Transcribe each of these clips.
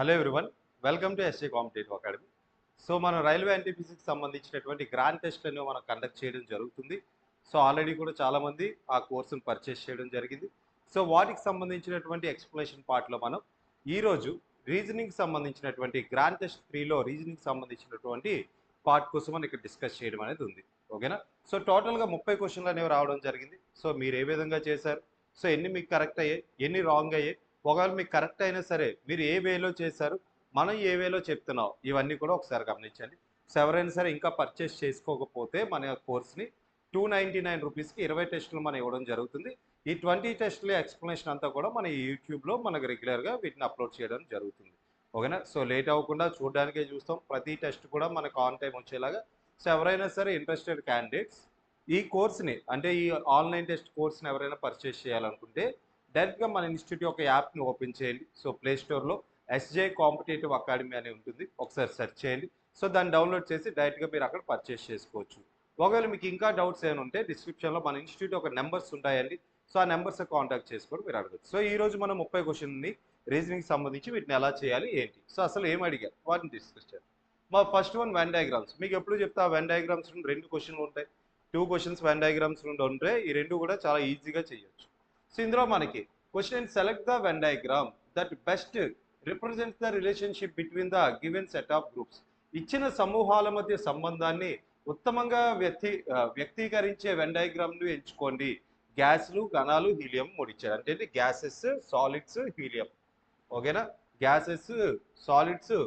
Hello everyone, welcome to SA competitive academy. So మనం railway ఎన్టీపీసీకి సంబంధించినటువంటి గ్రాండ్ టెస్ట్లను మనం కండక్ట్ చేయడం జరుగుతుంది. సో ఆల్రెడీ కూడా చాలామంది ఆ కోర్సును పర్చేస్ చేయడం జరిగింది. సో వాటికి సంబంధించినటువంటి ఎక్స్ప్లెనేషన్ పార్ట్లో మనం ఈరోజు రీజనింగ్ సంబంధించినటువంటి గ్రాండ్ టెస్ట్ 3లో రీజనింగ్ సంబంధించినటువంటి పార్ట్ కోసం మనం ఇక్కడ డిస్కస్ చేయడం అనేది ఉంది. ఓకేనా? సో టోటల్గా 30 క్వశ్చన్లు అనేవి రావడం జరిగింది. సో మీరు ఏ విధంగా చేశారు, సో ఎన్ని మీకు కరెక్ట్ అయ్యాయి, ఎన్ని రాంగ్ అయ్యాయి, ఒకవేళ మీకు కరెక్ట్ అయినా సరే మీరు ఏ వేలో చేశారు, మనం ఏ వేలో చెప్తున్నాం, ఇవన్నీ కూడా ఒకసారి గమనించండి. సో ఎవరైనా సరే ఇంకా పర్చేస్ చేసుకోకపోతే మన కోర్స్ని 299 రూపీస్కి 20 టెస్టులు మనం ఇవ్వడం జరుగుతుంది. ఈ 20 టెస్టుల ఎక్స్ప్లెనేషన్ అంతా కూడా మన యూట్యూబ్లో మనకు రెగ్యులర్గా వీటిని అప్లోడ్ చేయడం జరుగుతుంది. ఓకేనా? సో లేట్ అవ్వకుండా చూడడానికే చూస్తాం. ప్రతి టెస్ట్ కూడా మనకు ఆన్ టైం వచ్చేలాగా. సో ఎవరైనా సరే ఇంట్రెస్టెడ్ క్యాండిడేట్స్ ఈ కోర్స్ని, అంటే ఈ ఆన్లైన్ టెస్ట్ కోర్స్ని ఎవరైనా పర్చేస్ చేయాలనుకుంటే డైరెక్ట్గా మన ఇన్స్టిట్యూట్ యొక్క యాప్ని ఓపెన్ చేయండి. సో ప్లే స్టోర్లో ఎస్జే కాంపిటేటివ్ అకాడమీ అని ఉంటుంది, ఒకసారి సెర్చ్ చేయండి. సో దాన్ని డౌన్లోడ్ చేసి డైరెక్ట్గా మీరు అక్కడ పర్చేస్ చేసుకోవచ్చు. ఒకవేళ మీకు ఇంకా డౌట్స్ ఏమైనా ఉంటే డిస్క్రిప్షన్లో మన ఇన్స్టిట్యూట్ ఒక నెంబర్స్ ఉంటాయండి. సో ఆ నెంబర్స్ కాంటాక్ట్ చేసుకొని మీరు అడగచ్చు. సో ఈ రోజు మనం 30 క్వశ్చన్ని రీజనింగ్ సంబంధించి వీటిని ఎలా చేయాలి ఏంటి, సో అసలు ఏం అడిగారు వాటిని డిస్కస్ చేయాలి. మా ఫస్ట్ వన్ వెన్ డయాగ్రామ్స్. మీకు ఎప్పుడు చెప్తా వెన్ డయాగ్రామ్స్ నుండి 2 క్వశ్చన్లు ఉంటాయి. 2 క్వశ్చన్స్ వెన్ డయాగ్రామ్స్ నుండి ఉంటే ఈ 2 కూడా చాలా ఈజీగా చేయొచ్చు. సో ఇందులో మనకి question select the Venn diagram that best represents the relationship between the given set of groups. ఇచ్చిన సమూహాల మధ్య సంబంధాన్ని ఉత్తమంగా వ్యక్తీకరించే వెన్ డయాగ్రామ్ను ఎంచుకోండి. గ్యాస్లు, ఘనాలు, హీలియం ముడిచారు. అంటే గ్యాసెస్, సాలిడ్స్, హీలియం. ఓకేనా? Gases, solids,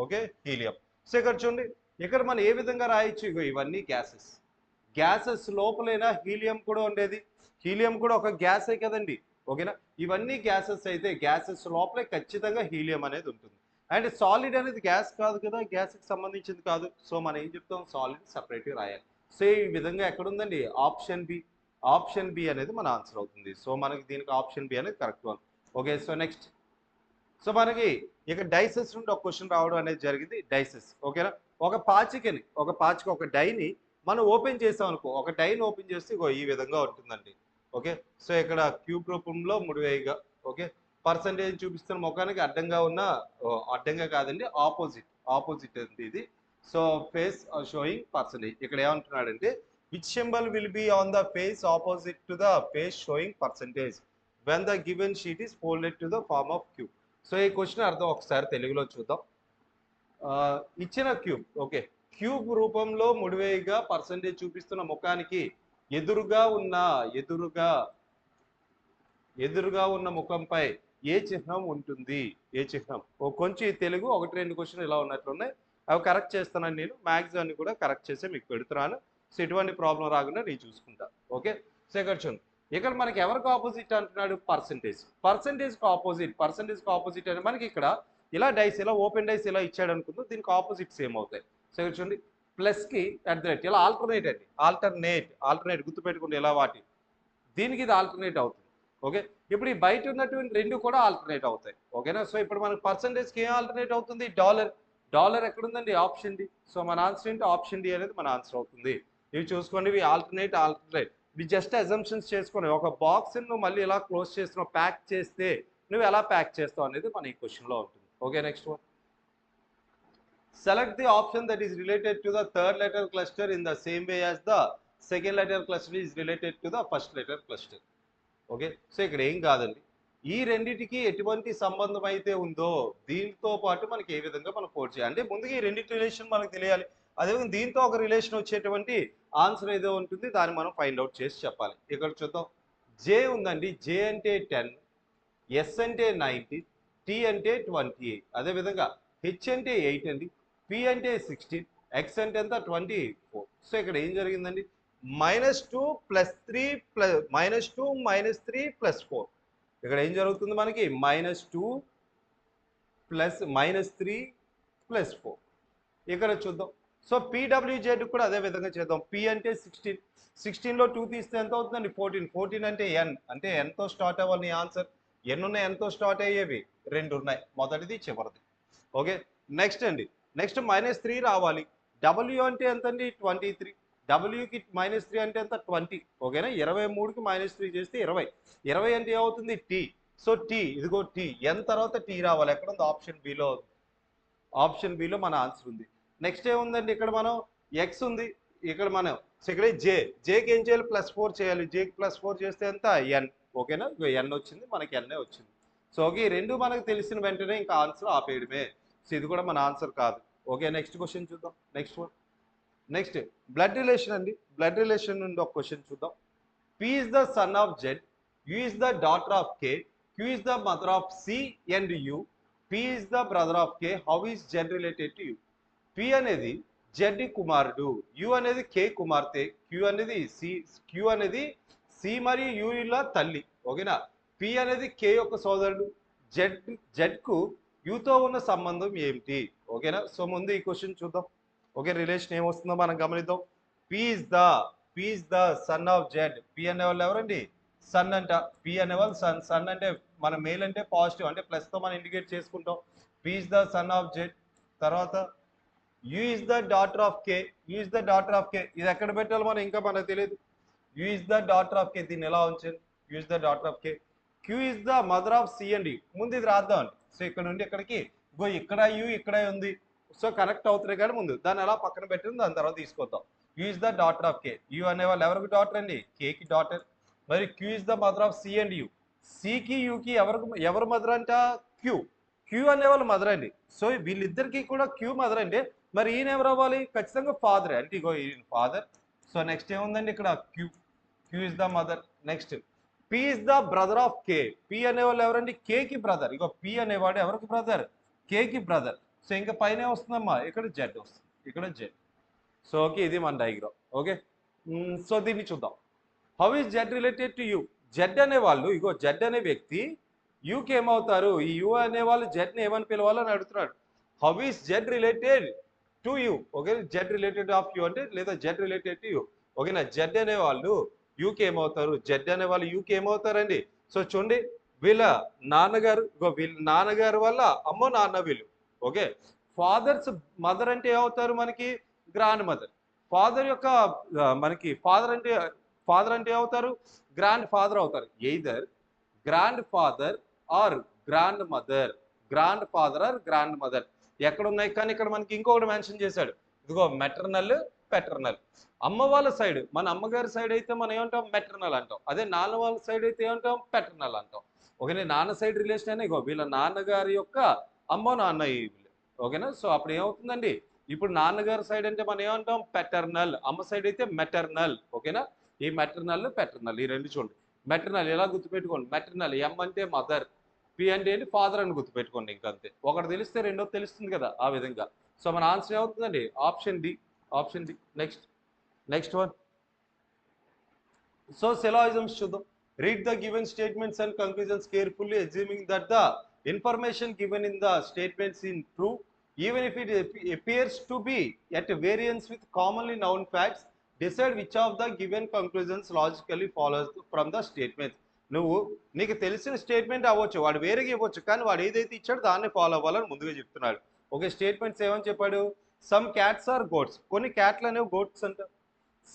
okay, helium. So ఇక్కడ చూడండి, ఇక్కడ మనం ఏ విధంగా రాయొచ్చు, ఇవన్నీ గ్యాసెస్. గ్యాసెస్ లోపలైనా హీలియం కూడా ఉండేది. హీలియం కూడా ఒక గ్యాసే కదండి. ఓకేనా? ఇవన్నీ గ్యాసెస్ అయితే గ్యాసెస్ లోపలే ఖచ్చితంగా హీలియం అనేది ఉంటుంది. అండ్ సాలిడ్ అనేది గ్యాస్ కాదు కదా, గ్యాస్కి సంబంధించింది కాదు. సో మనం ఏం చెప్తాం, సాలిడ్ సపరేట్గా రాయాలి. సో ఈ విధంగా ఎక్కడుందండి, ఆప్షన్ బి. ఆప్షన్ బి అనేది మన ఆన్సర్ అవుతుంది. సో మనకి దీనికి ఆప్షన్ బి అనేది correct one. Okay, so next. So మనకి ఇక డైసెస్ నుండి ఒక క్వశ్చన్ రావడం అనేది జరిగింది. డైసెస్, ఓకేనా? ఒక పాచిక ఒక డైని మనం ఓపెన్ చేసాం అనుకో, ఒక డైని ఓపెన్ చేస్తే ఇగో ఈ విధంగా ఉంటుందండి. ఓకే, సో ఇక్కడ క్యూబ్ రూపంలో ముడివేయిగా, ఓకే, పర్సంటేజ్ చూపిస్తున్న ముఖానికి అడ్డంగా ఉన్న, అడ్డంగా కాదండి, ఆపోజిట్ అండి ఇది. So face showing percentage. ఇక్కడ ఏమంటున్నాడంటే which symbol will be on the face opposite to the face showing percentage when the given sheet is folded to the form of cube. So ఈ క్వశ్చన్ అర్థం ఒకసారి తెలుగులో చూద్దాం. ఇచ్చిన క్యూబ్, ఓకే, క్యూబ్ రూపంలో ముడివేయిగా percentage చూపిస్తున్న ముఖానికి ఎదురుగా ఉన్న ముఖంపై ఏ చిహ్నం ఉంటుంది? ఏ చిహ్నం? కొంచెం తెలుగు 1-2 క్వశ్చన్ ఇలా ఉన్నట్లున్నాయి, అవి కరెక్ట్ చేస్తానని నేను మ్యాక్సిమం కూడా కరెక్ట్ చేసి మీకు పెడుతున్నాను. సో ఎటువంటి ప్రాబ్లం రాకుండా నేను చూసుకుంటా. ఓకే, సో ఇక్కడ చూడండి, ఇక్కడ మనకి ఎవరికి ఆపోజిట్ అంటున్నాడు, పర్సంటేజ్కి ఆపోజిట్ అని మనకి ఇక్కడ ఇలా డైస్, ఇలా ఓపెన్ డైస్ ఇలా ఇచ్చాడు అనుకుందాం, దీనికి ఆపోజిట్స్ ఏమవుతాయి. సో ఇక్కడ చూడండి, ప్లస్కి @ ఇలా ఆల్టర్నేట్ అండి, ఆల్టర్నేట్ గుర్తుపెట్టుకోండి, ఇలా వాటి దీనికి ఇది ఆల్టర్నేట్ అవుతుంది. ఓకే, ఇప్పుడు ఈ బయట ఉన్నటువంటి 2 కూడా ఆల్టర్నేట్ అవుతాయి. ఓకేనా? సో ఇప్పుడు మనకు పర్సంటేజ్కి ఏం ఆల్టర్నేట్ అవుతుంది, డాలర్ ఎక్కడుందండి, ఆప్షన్ డి. సో మన ఆన్సర్ ఏంటి, ఆప్షన్ డి అనేది మన ఆన్సర్ అవుతుంది. ఇవి చూసుకోండి, ఇవి ఆల్టర్నేట్. ఇవి జస్ట్ అజంప్షన్స్ చేసుకొని ఒక బాక్స్ నువ్వు మళ్ళీ ఇలా క్లోజ్ చేస్తున్నావు, ప్యాక్ చేస్తే నువ్వు ఎలా ప్యాక్ చేస్తావు అనేది మన ఈ క్వశ్చన్లో ఉంటుంది. Okay, next one. Select the option that is related to the third letter cluster in the same way as the second letter cluster is related to the first letter cluster. Okay, so ఇక్కడ ఏం కాదండి, ఈ రెండింటికి ఎటువంటి సంబంధం అయితే ఉందో దీంతో పాటు మనకి ఏ విధంగా మనం కోడ్ చేయాలి, అంటే ముందుగా ఈ రెండింటి రిలేషన్ మనకు తెలియాలి. అదేవిధంగా దీంతో ఒక రిలేషన్ వచ్చేటువంటి ఆన్సర్ ఏదో ఉంటుంది, దాన్ని మనం ఫైండ్ అవుట్ చేసి చెప్పాలి. ఇక్కడ చూద్దాం, జే ఉందండి, జే అంటే 10, ఎస్ అంటే 90, టీ అంటే 28, అదేవిధంగా హెచ్ అంటే 8 అండి, పి అంటే 16, ఎక్స్ అంటే ఎంత, 24. సో ఇక్కడ ఏం జరిగిందండి, -2 + 3 -2 -3 + 4. ఇక్కడ ఏం జరుగుతుంది మనకి, -2 -3 + 4. ఇక్కడ చూద్దాం, సో పీడబ్ల్యూజెడ్ కూడా అదే విధంగా చేద్దాం. పి అంటే 16, 16లో 2 తీస్తే ఎంత అవుతుందండి, 14. 14 అంటే ఎన్, అంటే ఎంతో స్టార్ట్ అవ్వాలి ఆన్సర్. ఎన్ని ఉన్నాయి, ఎంతో స్టార్ట్ అయ్యేవి 2 ఉన్నాయి, మొదటిది చివరిది. ఓకే, నెక్స్ట్ అండి, నెక్స్ట్ -3 రావాలి. డబ్ల్యూ అంటే ఎంత అండి, 23. డబ్ల్యూకి -3 అంటే ఎంత, 20. ఓకేనా? 23కి -3 చేస్తే 20. 20 అంటే ఏమవుతుంది, టీ. సో టీ, ఇదిగో టీ, ఎన్ తర్వాత టీ రావాలి. ఎక్కడ ఉంది? Option below. ఆప్షన్ బిలో మన ఆన్సర్ ఉంది. నెక్స్ట్ ఏముందండి? ఇక్కడ మనం ఎక్స్ ఉంది, ఇక్కడ మనం ఇక్కడ జేకి ఏం చేయాలి? +4 చేయాలి. జేకి +4 చేస్తే ఎంత? ఎన్. ఓకేనా? ఎన్ వచ్చింది, మనకి ఎన్ఏ వచ్చింది. సో ఓకే, ఈ రెండు మనకు తెలిసిన వెంటనే ఇంకా ఆన్సర్ ఆపేయడమే. సో ఇది కూడా మన ఆన్సర్ కాదు. ఓకే, నెక్స్ట్ క్వశ్చన్ చూద్దాం. నెక్స్ట్ బ్లడ్ రిలేషన్ అండి. బ్లడ్ రిలేషన్ నుండి ఒక క్వశ్చన్ చూద్దాం. P is the son of Z, U is the daughter of K, Q is the mother of C and U, P is the brother of K. How is Z related to U? P అనేది Z కుమారుడు, U అనేది K కుమార్తె, Q అనేది C మరియు U ల తల్లి. ఓకేనా? P అనేది K యొక్క సోదరుడు, Zకు Uతో ఉన్న సంబంధం ఏమిటి? ఓకేనా? సో ముందు ఈ క్వశ్చన్ చూద్దాం. ఓకే, రిలేషన్ ఏమొస్తుందో మనం గమనిద్దాం. P is the son of Z. P అనేవాళ్ళు ఎవరండి? సన్ అంట. P అనేవాళ్ళు సన్ అంటే మన మేల్ అంటే పాజిటివ్, అంటే ప్లస్తో మనం ఇండికేట్ చేసుకుంటాం. P is the son of Z. తర్వాత U is the daughter of K. ఇది ఎక్కడ పెట్టాలి మనం ఇంకా మనకు తెలియదు. U is the daughter of K. దీన్ని ఎలా ఉంచాలి? U is the daughter of K. Q is the mother of C and U. ముందు ఇది రాద్దాం అండి. సో ఇక్కడ నుండి ఇక్కడికి ఇక్కడ U ఇక్కడ ఉంది. సో కనెక్ట్ అవుతున్నాయి కానీ ముందు దాన్ని ఎలా పక్కన పెట్టింది, దాని తర్వాత తీసుకొద్దాం. U is the daughter of K. U అనేవాళ్ళు ఎవరికి డాటర్ అండి? Kకి డాటర్. మరి Q is the mother of C and U. Cకి Uకి ఎవరు మదర్ అంట? Q అనేవాళ్ళు మదర్ అండి. సో వీళ్ళిద్దరికి కూడా Q మదర్ అండి. మరి ఈయన ఎవరు అవ్వాలి? ఖచ్చితంగా ఫాదర్. అంటే ఇగో ఈయన ఫాదర్. సో నెక్స్ట్ ఏముందండి ఇక్కడ? Q is the mother. Next P is the brother of K. P అనేవాళ్ళు ఎవరండి? Kకి బ్రదర్. ఇగో P అనేవాడు ఎవరికి బ్రదర్? Kకి బ్రదర్. సో ఇంకా పైన వస్తుందమ్మా, ఇక్కడ జెడ్ వస్తుంది, ఇక్కడ జెడ్. సో ఓకే, ఇది మన డయాగ్రామ్. ఓకే, సో దీన్ని చూద్దాం. How is Z related to you? Z అనేవాళ్ళు, ఇగో జెడ్ అనే వ్యక్తి యూకి ఏమవుతారు? ఈ యూ అనేవాళ్ళు జెడ్ని ఏమని పిలవాలని అడుగుతున్నాడు. How is Z related to you? Okay, Z related of you అంటే లేదా జెడ్ రిలేటెడ్ టు యూ. ఓకేనా? జెడ్ అనేవాళ్ళు యూకి ఏమవుతారు? జెడ్ అనేవాళ్ళు యూకి ఏమవుతారండి? సో చూడండి, వీళ్ళ నాన్నగారు వల్ల అమ్మో నాన్న వీళ్ళు. ఓకే, ఫాదర్స్ మదర్ అంటే ఏమవుతారు మనకి? Grand mother. ఫాదర్ యొక్క మనకి ఫాదర్ అంటే ఏమవుతారు? గ్రాండ్ ఫాదర్ అవుతారు. Either grand father or grand mother. Grand father or grand mother ఎక్కడ ఉన్నాయి? కానీ ఇక్కడ మనకి ఇంకొకటి మెన్షన్ చేశాడు. ఇదిగో మెటర్నల్, పెటర్నల్. అమ్మ వాళ్ళ సైడ్, మన అమ్మగారి సైడ్ అయితే మనం ఏమంటాం? మెటర్నల్ అంటాం. అదే నాన్న వాళ్ళ సైడ్ అయితే ఏమంటాం? పెటర్నల్ అంటాం. ఓకేనా? నాన్న సైడ్ రిలేషన్ అయినా ఇగో వీళ్ళ నాన్నగారి యొక్క అమ్మ నాన్న వీళ్ళు. ఓకేనా? సో అప్పుడు ఏమవుతుందండి? ఇప్పుడు నాన్నగారి సైడ్ అంటే మనం ఏమంటాం? పెటర్నల్. అమ్మ సైడ్ అయితే మెటర్నల్. ఓకేనా? ఈ మెటర్నల్, పెటర్నల్ ఈ రెండు చూడండి. మెటర్నల్ ఎలా గుర్తుపెట్టుకోండి? మెటర్నల్ ఎం అంటే మదర్, పి అంటే ఏంటి? ఫాదర్ అని గుర్తుపెట్టుకోండి. ఇంకంతే. ఒకటి తెలిస్తే రెండోది తెలుస్తుంది కదా, ఆ విధంగా. సో మన ఆన్సర్ ఏమవుతుందండి? Option D. Next one. So syllogisms చూద్దాం. Read the given statements and conclusions carefully, assuming that the information given in the statements is true, even if it appears to be at variance with commonly known facts. Decide which of the given conclusions logically follows from the statements. నువ్వు నీకు తెలిసిన statement అవ్వచ్చు, వాడు వేరేగా ఇవ్వచ్చు, కానీ వాడు ఏదైతే ఇచ్చాడో దాన్ని ఫాలో అవ్వాలని ముందుగా చెప్తున్నాడు. ఓకే, స్టేట్మెంట్స్ ఏమని చెప్పాడు? Some cats are goats. కొన్ని క్యాట్లు అనేవి గోట్స్ అంట.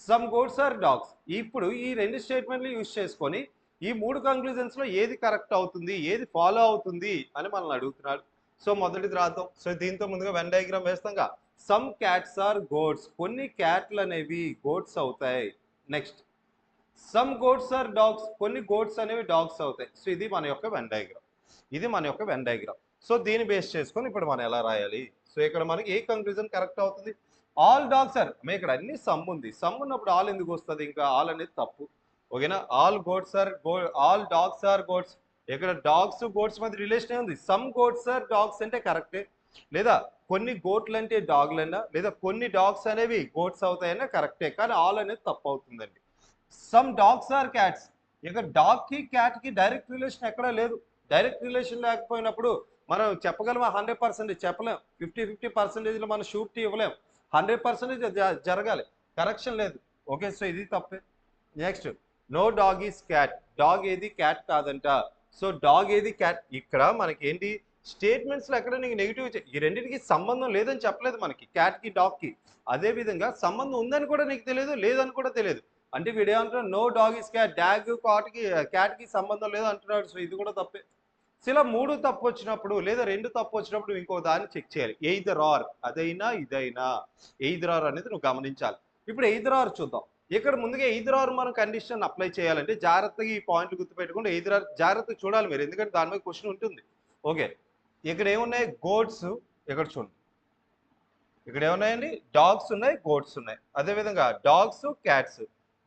Some goats are dogs. ఇప్పుడు ఈ రెండు స్టేట్మెంట్లు యూజ్ చేసుకొని ఈ మూడు కంక్లూజన్స్లో ఏది కరెక్ట్ అవుతుంది, ఏది ఫాలో అవుతుంది అని మనల్ని అడుగుతున్నాడు. సో మొదటిది రాద్దాం. సో దీంతో ముందుగా వెన్ డయాగ్రామ్ వేస్తాంగా. Some cats are goats. కొన్ని క్యాట్లు అనేవి గోట్స్ అవుతాయి. Next some goats are dogs. కొన్ని గోట్స్ అనేవి డాగ్స్ అవుతాయి. సో ఇది మన యొక్క వెన్ డయాగ్రామ్. సో దీన్ని బేస్ చేసుకొని ఇప్పుడు మనం ఎలా రాయాలి? సో ఇక్కడ మనకి ఏ కంక్లూజన్ కరెక్ట్ అవుతుంది? All dogs are. ఇక్కడ అన్ని సమ్ ఉంది. సమ్ ఉన్నప్పుడు ఆల్ ఎందుకు వస్తుంది? ఇంకా ఆల్ అనేది తప్పు. ఓకేనా? All dogs are goats. ఇక్కడ డాగ్స్ గోట్స్ మధ్య రిలేషన్ ఉంది. సమ్ గోట్స్ ఆర్ డాగ్స్ అంటే కరెక్టే, లేదా కొన్ని గోట్లు అంటే డాగ్లైనా, లేదా కొన్ని డాగ్స్ అనేవి గోట్స్ అవుతాయన్నా కరెక్టే, కానీ ఆల్ అనేది తప్పు అవుతుందండి. Some dogs are cats. ఇక డాగ్కి క్యాట్కి డైరెక్ట్ రిలేషన్ ఎక్కడా లేదు. డైరెక్ట్ రిలేషన్ లేకపోయినప్పుడు మనం చెప్పగలమా? 100% చెప్పలేం. 50% మనం షూరిటీ ఇవ్వలేం. 100% జరగాలి, కరెక్షన్ లేదు. ఓకే, సో ఇది తప్పే. Next, no dog is cat. Dog ఏది క్యాట్ కాదంట. సో డాగ్ ఏది క్యాట్. ఇక్కడ మనకి ఏంటి? స్టేట్మెంట్స్లో ఎక్కడ నీకు నెగిటివ్, ఈ రెండింటికి సంబంధం లేదని చెప్పలేదు మనకి, క్యాట్కి డాగ్కి. అదేవిధంగా సంబంధం ఉందని కూడా నీకు తెలియదు, లేదని కూడా తెలియదు. అంటే వీడు ఏమంటున్నాడు, no dog is cat, dog క్యాట్కి సంబంధం లేదు అంటున్నాడు. సో ఇది కూడా తప్పే. సో ఇలా 3 తప్పు వచ్చినప్పుడు లేదా 2 తప్పు వచ్చినప్పుడు ఇంకో దాన్ని చెక్ చేయాలి. ఎయిదర్ ఆర్, అదైనా ఇదైనా ఎయిదర్ ఆర్ అనేది నువ్వు గమనించాలి. ఇప్పుడు ఎయిదర్ ఆర్ చూద్దాం. ఇక్కడ ముందుగా ఎయిదర్ ఆర్ మనం కండిషన్ అప్లై చేయాలంటే జాగ్రత్తగా ఈ పాయింట్లు గుర్తుపెట్టుకుంటే ఎయిదర్ ఆర్ జాగ్రత్తగా చూడాలి మీరు, ఎందుకంటే దాని మీద క్వశ్చన్ ఉంటుంది. ఓకే, ఇక్కడ ఏమున్నాయి, గోడ్స్, ఇక్కడ చూడండి, ఇక్కడ ఏమున్నాయండి, డాగ్స్ ఉన్నాయి, గోడ్స్ ఉన్నాయి. అదేవిధంగా డాగ్స్, క్యాట్స్,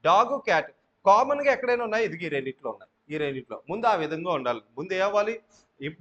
డాగ్ క్యాట్ కామన్గా ఎక్కడైనా ఉన్నాయి, ఇది ఈ రెండిట్లో ఉన్నాయి. ఈ రెండిట్లో ముందు ఆ విధంగా ఉండాలి. ముందు ఏమవ్వాలి,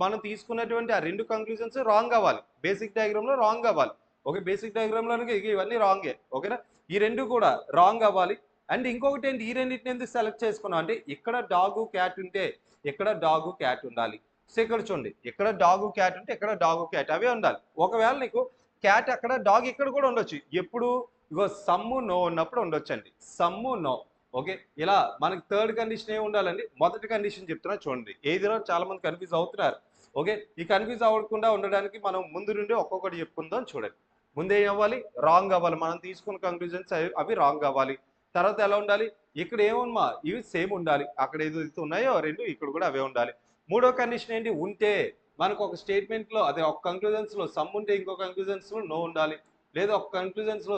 మనం తీసుకున్నటువంటి ఆ 2 కంక్లూజన్స్ రాంగ్ అవ్వాలి, బేసిక్ డయాగ్రామ్లో రాంగ్ అవ్వాలి. ఓకే, బేసిక్ డయాగ్రామ్లో ఇవన్నీ రాంగే. ఓకేనా, ఈ 2 కూడా రాంగ్ అవ్వాలి. అండ్ ఇంకొకటి ఏంటి, ఈ రెండింటిని ఎందుకు సెలెక్ట్ చేసుకున్నాం అంటే ఇక్కడ డాగు క్యాట్ ఉంటే ఇక్కడ డాగు క్యాట్ ఉండాలి. సో ఇక్కడ చూడండి, ఇక్కడ డాగు క్యాట్ ఉంటే ఇక్కడ డాగు క్యాట్ అవే ఉండాలి. ఒకవేళ నీకు క్యాట్ అక్కడ డాగ్ ఇక్కడ కూడా ఉండొచ్చు. ఎప్పుడు ఇగో సమ్ము నో ఉన్నప్పుడు ఉండొచ్చు అండి, సమ్ము నో. ఓకే, ఇలా మనకి థర్డ్ కండిషన్ ఏమి ఉండాలండి, మొదటి కండిషన్ చెప్తున్నా చూడండి. ఏదిలో చాలా మంది కన్ఫ్యూజ్ అవుతున్నారు. ఓకే, ఈ కన్ఫ్యూజ్ అవ్వకుండా ఉండడానికి మనం ముందు నుండి ఒక్కొక్కటి చెప్పుకుందాం. చూడండి, ముందు ఏం అవ్వాలి, రాంగ్ అవ్వాలి. మనం తీసుకున్న కంక్లూజన్స్ అవి రాంగ్ అవ్వాలి. తర్వాత ఎలా ఉండాలి, ఇక్కడ ఏమన్నా ఇవి సేమ్ ఉండాలి, అక్కడ ఏదో ఉన్నాయో 2 ఇక్కడ కూడా అవే ఉండాలి. మూడో కండిషన్ ఏంటి, ఉంటే మనకు ఒక స్టేట్మెంట్లో అదే ఒక కంక్లూజన్స్లో సమ్ ఉంటే ఇంకో కంక్లూజన్స్లో నో ఉండాలి, లేదా ఒక కంక్లూజన్స్లో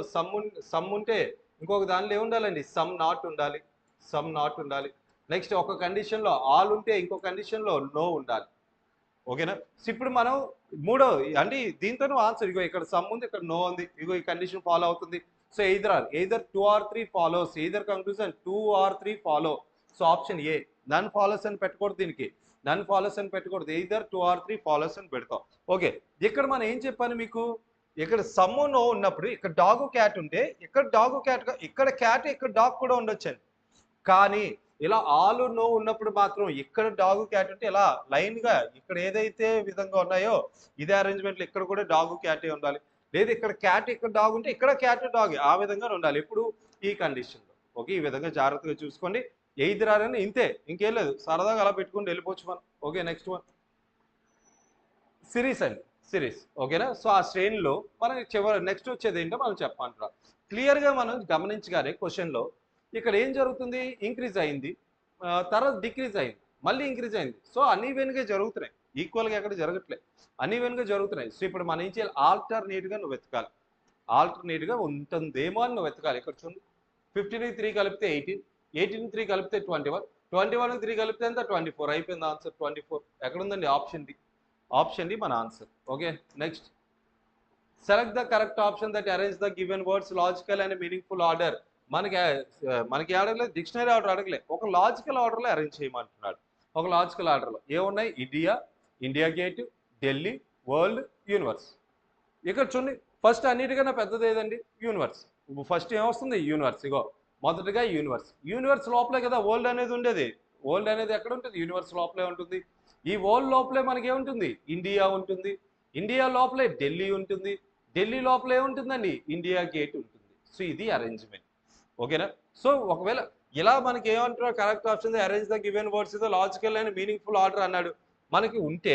సమ్ ఉంటే ఇంకొక దానిలో ఏముండాలండి, సమ్ నాట్ ఉండాలి, సమ్ నాట్ ఉండాలి. నెక్స్ట్ ఒక కండిషన్లో ఆల్ ఉంటే ఇంకో కండిషన్లో నో ఉండాలి. ఓకేనా, సో ఇప్పుడు మనం మూడో అంటే దీంతో ఆన్సర్ ఇగో ఇక్కడ సమ్ ఉంది, ఇక్కడ నో ఉంది, ఇగో ఈ కండిషన్ ఫాలో అవుతుంది. So either 2 or 3 follows, either conclusion 2 or 3 follow. So option A, none follows అని పెట్టకూడదు, దీనికి నన్ ఫాలోస్ అని పెట్టకూడదు, ఎయిదర్ 2 or 3 ఫాలోస్ అని పెడతాం. ఓకే, ఇక్కడ మనం ఏం చెప్పాను మీకు, ఇక్కడ సమ్ము నో ఉన్నప్పుడు ఇక్కడ డాగు క్యాట్ ఉంటే ఇక్కడ డాగు క్యాట్, ఇక్కడ క్యాట్ ఇక్కడ డాగ్ కూడా ఉండొచ్చండి. కానీ ఇలా ఆలు నో ఉన్నప్పుడు మాత్రం ఇక్కడ డాగు క్యాట్ ఉంటే ఇలా లైన్గా ఇక్కడ ఏదైతే విధంగా ఉన్నాయో ఇదే అరేంజ్మెంట్లో ఇక్కడ కూడా డాగు క్యాటే ఉండాలి. లేదా ఇక్కడ క్యాట్ ఇక్కడ డాగ్ ఉంటే ఇక్కడ క్యాట్ డాగ్ ఆ విధంగా ఉండాలి. ఇప్పుడు ఈ కండిషన్లో. ఓకే, ఈ విధంగా జాగ్రత్తగా చూసుకోండి. ఎయిదర్ ఆర్ అని ఇంతే, ఇంకేం లేదు, సరదాగా అలా పెట్టుకుని వెళ్ళిపోవచ్చు మనం. ఓకే, నెక్స్ట్ వన్ సిరీస్ అండి, సిరీస్. ఓకేనా, సో ఆ శ్రేణిలో మనకి చివరి నెక్స్ట్ వచ్చేది ఏంటో మనం చెప్పమంటారా. క్లియర్గా మనం గమనించగానే క్వశ్చన్లో ఇక్కడ ఏం జరుగుతుంది, ఇంక్రీజ్ అయింది, తర్వాత డిక్రీజ్ అయింది, మళ్ళీ ఇంక్రీజ్ అయింది. సో అన్ఈవెన్గా జరుగుతున్నాయి, ఈక్వల్గా ఎక్కడ జరగట్లేదు, అన్ఈవెన్గా జరుగుతున్నాయి. సో ఇప్పుడు మనం ఏం చేయాలి, ఆల్టర్నేట్గా నువ్వు వెతకాలి, ఆల్టర్నేట్గా ఉంటుందేమో అని నువ్వు వెతకాలి. ఇక్కడ చూడండి, 15కి 3 కలిపితే 18, 18కి 3 కలిపితే 21, 21కి 3 కలిపితే ఎంత 24, అయిపోయింది ఆన్సర్ 24. ఎక్కడుందండి, ఆప్షన్ డి, ఆప్షన్ డి మన answer. Okay, next select the correct option that arrange the given words logical and meaningful order. మనకి అడగలేదు, డిక్షనరీ ఆర్డర్ అడగలే, ఒక లాజికల్ ఆర్డర్లో అరేంజ్ చేయమంటున్నాడు. ఒక లాజికల్ ఆర్డర్లో ఏమున్నాయి, India, India gate, Delhi, world, universe. ఇక్కడ చూడండి, ఫస్ట్ అన్నిటికన్నా పెద్దది ఏదండి, యూనివర్స్. ఫస్ట్ ఏమొస్తుంది, యూనివర్స్. ఇగో మొదటిగా యూనివర్స్, యూనివర్స్ లోపలే కదా వరల్డ్ అనేది ఉండేది. వరల్డ్ అనేది ఎక్కడ ఉంటుంది, యూనివర్స్ లోపలే ఉంటుంది. ఈ వరల్డ్ లోపలే మనకి ఏముంటుంది, ఇండియా ఉంటుంది, ఇండియా లోపలే ఢిల్లీ ఉంటుంది, ఢిల్లీ లోపలే ఏముంటుందండి, ఇండియా గేట్ ఉంటుంది. సో ఇది అరేంజ్మెంట్. ఓకేనా, సో ఒకవేళ ఇలా మనకి ఏమంటారు, correct option arrange the given words is logical and meaningful order అన్నాడు. మనకి ఉంటే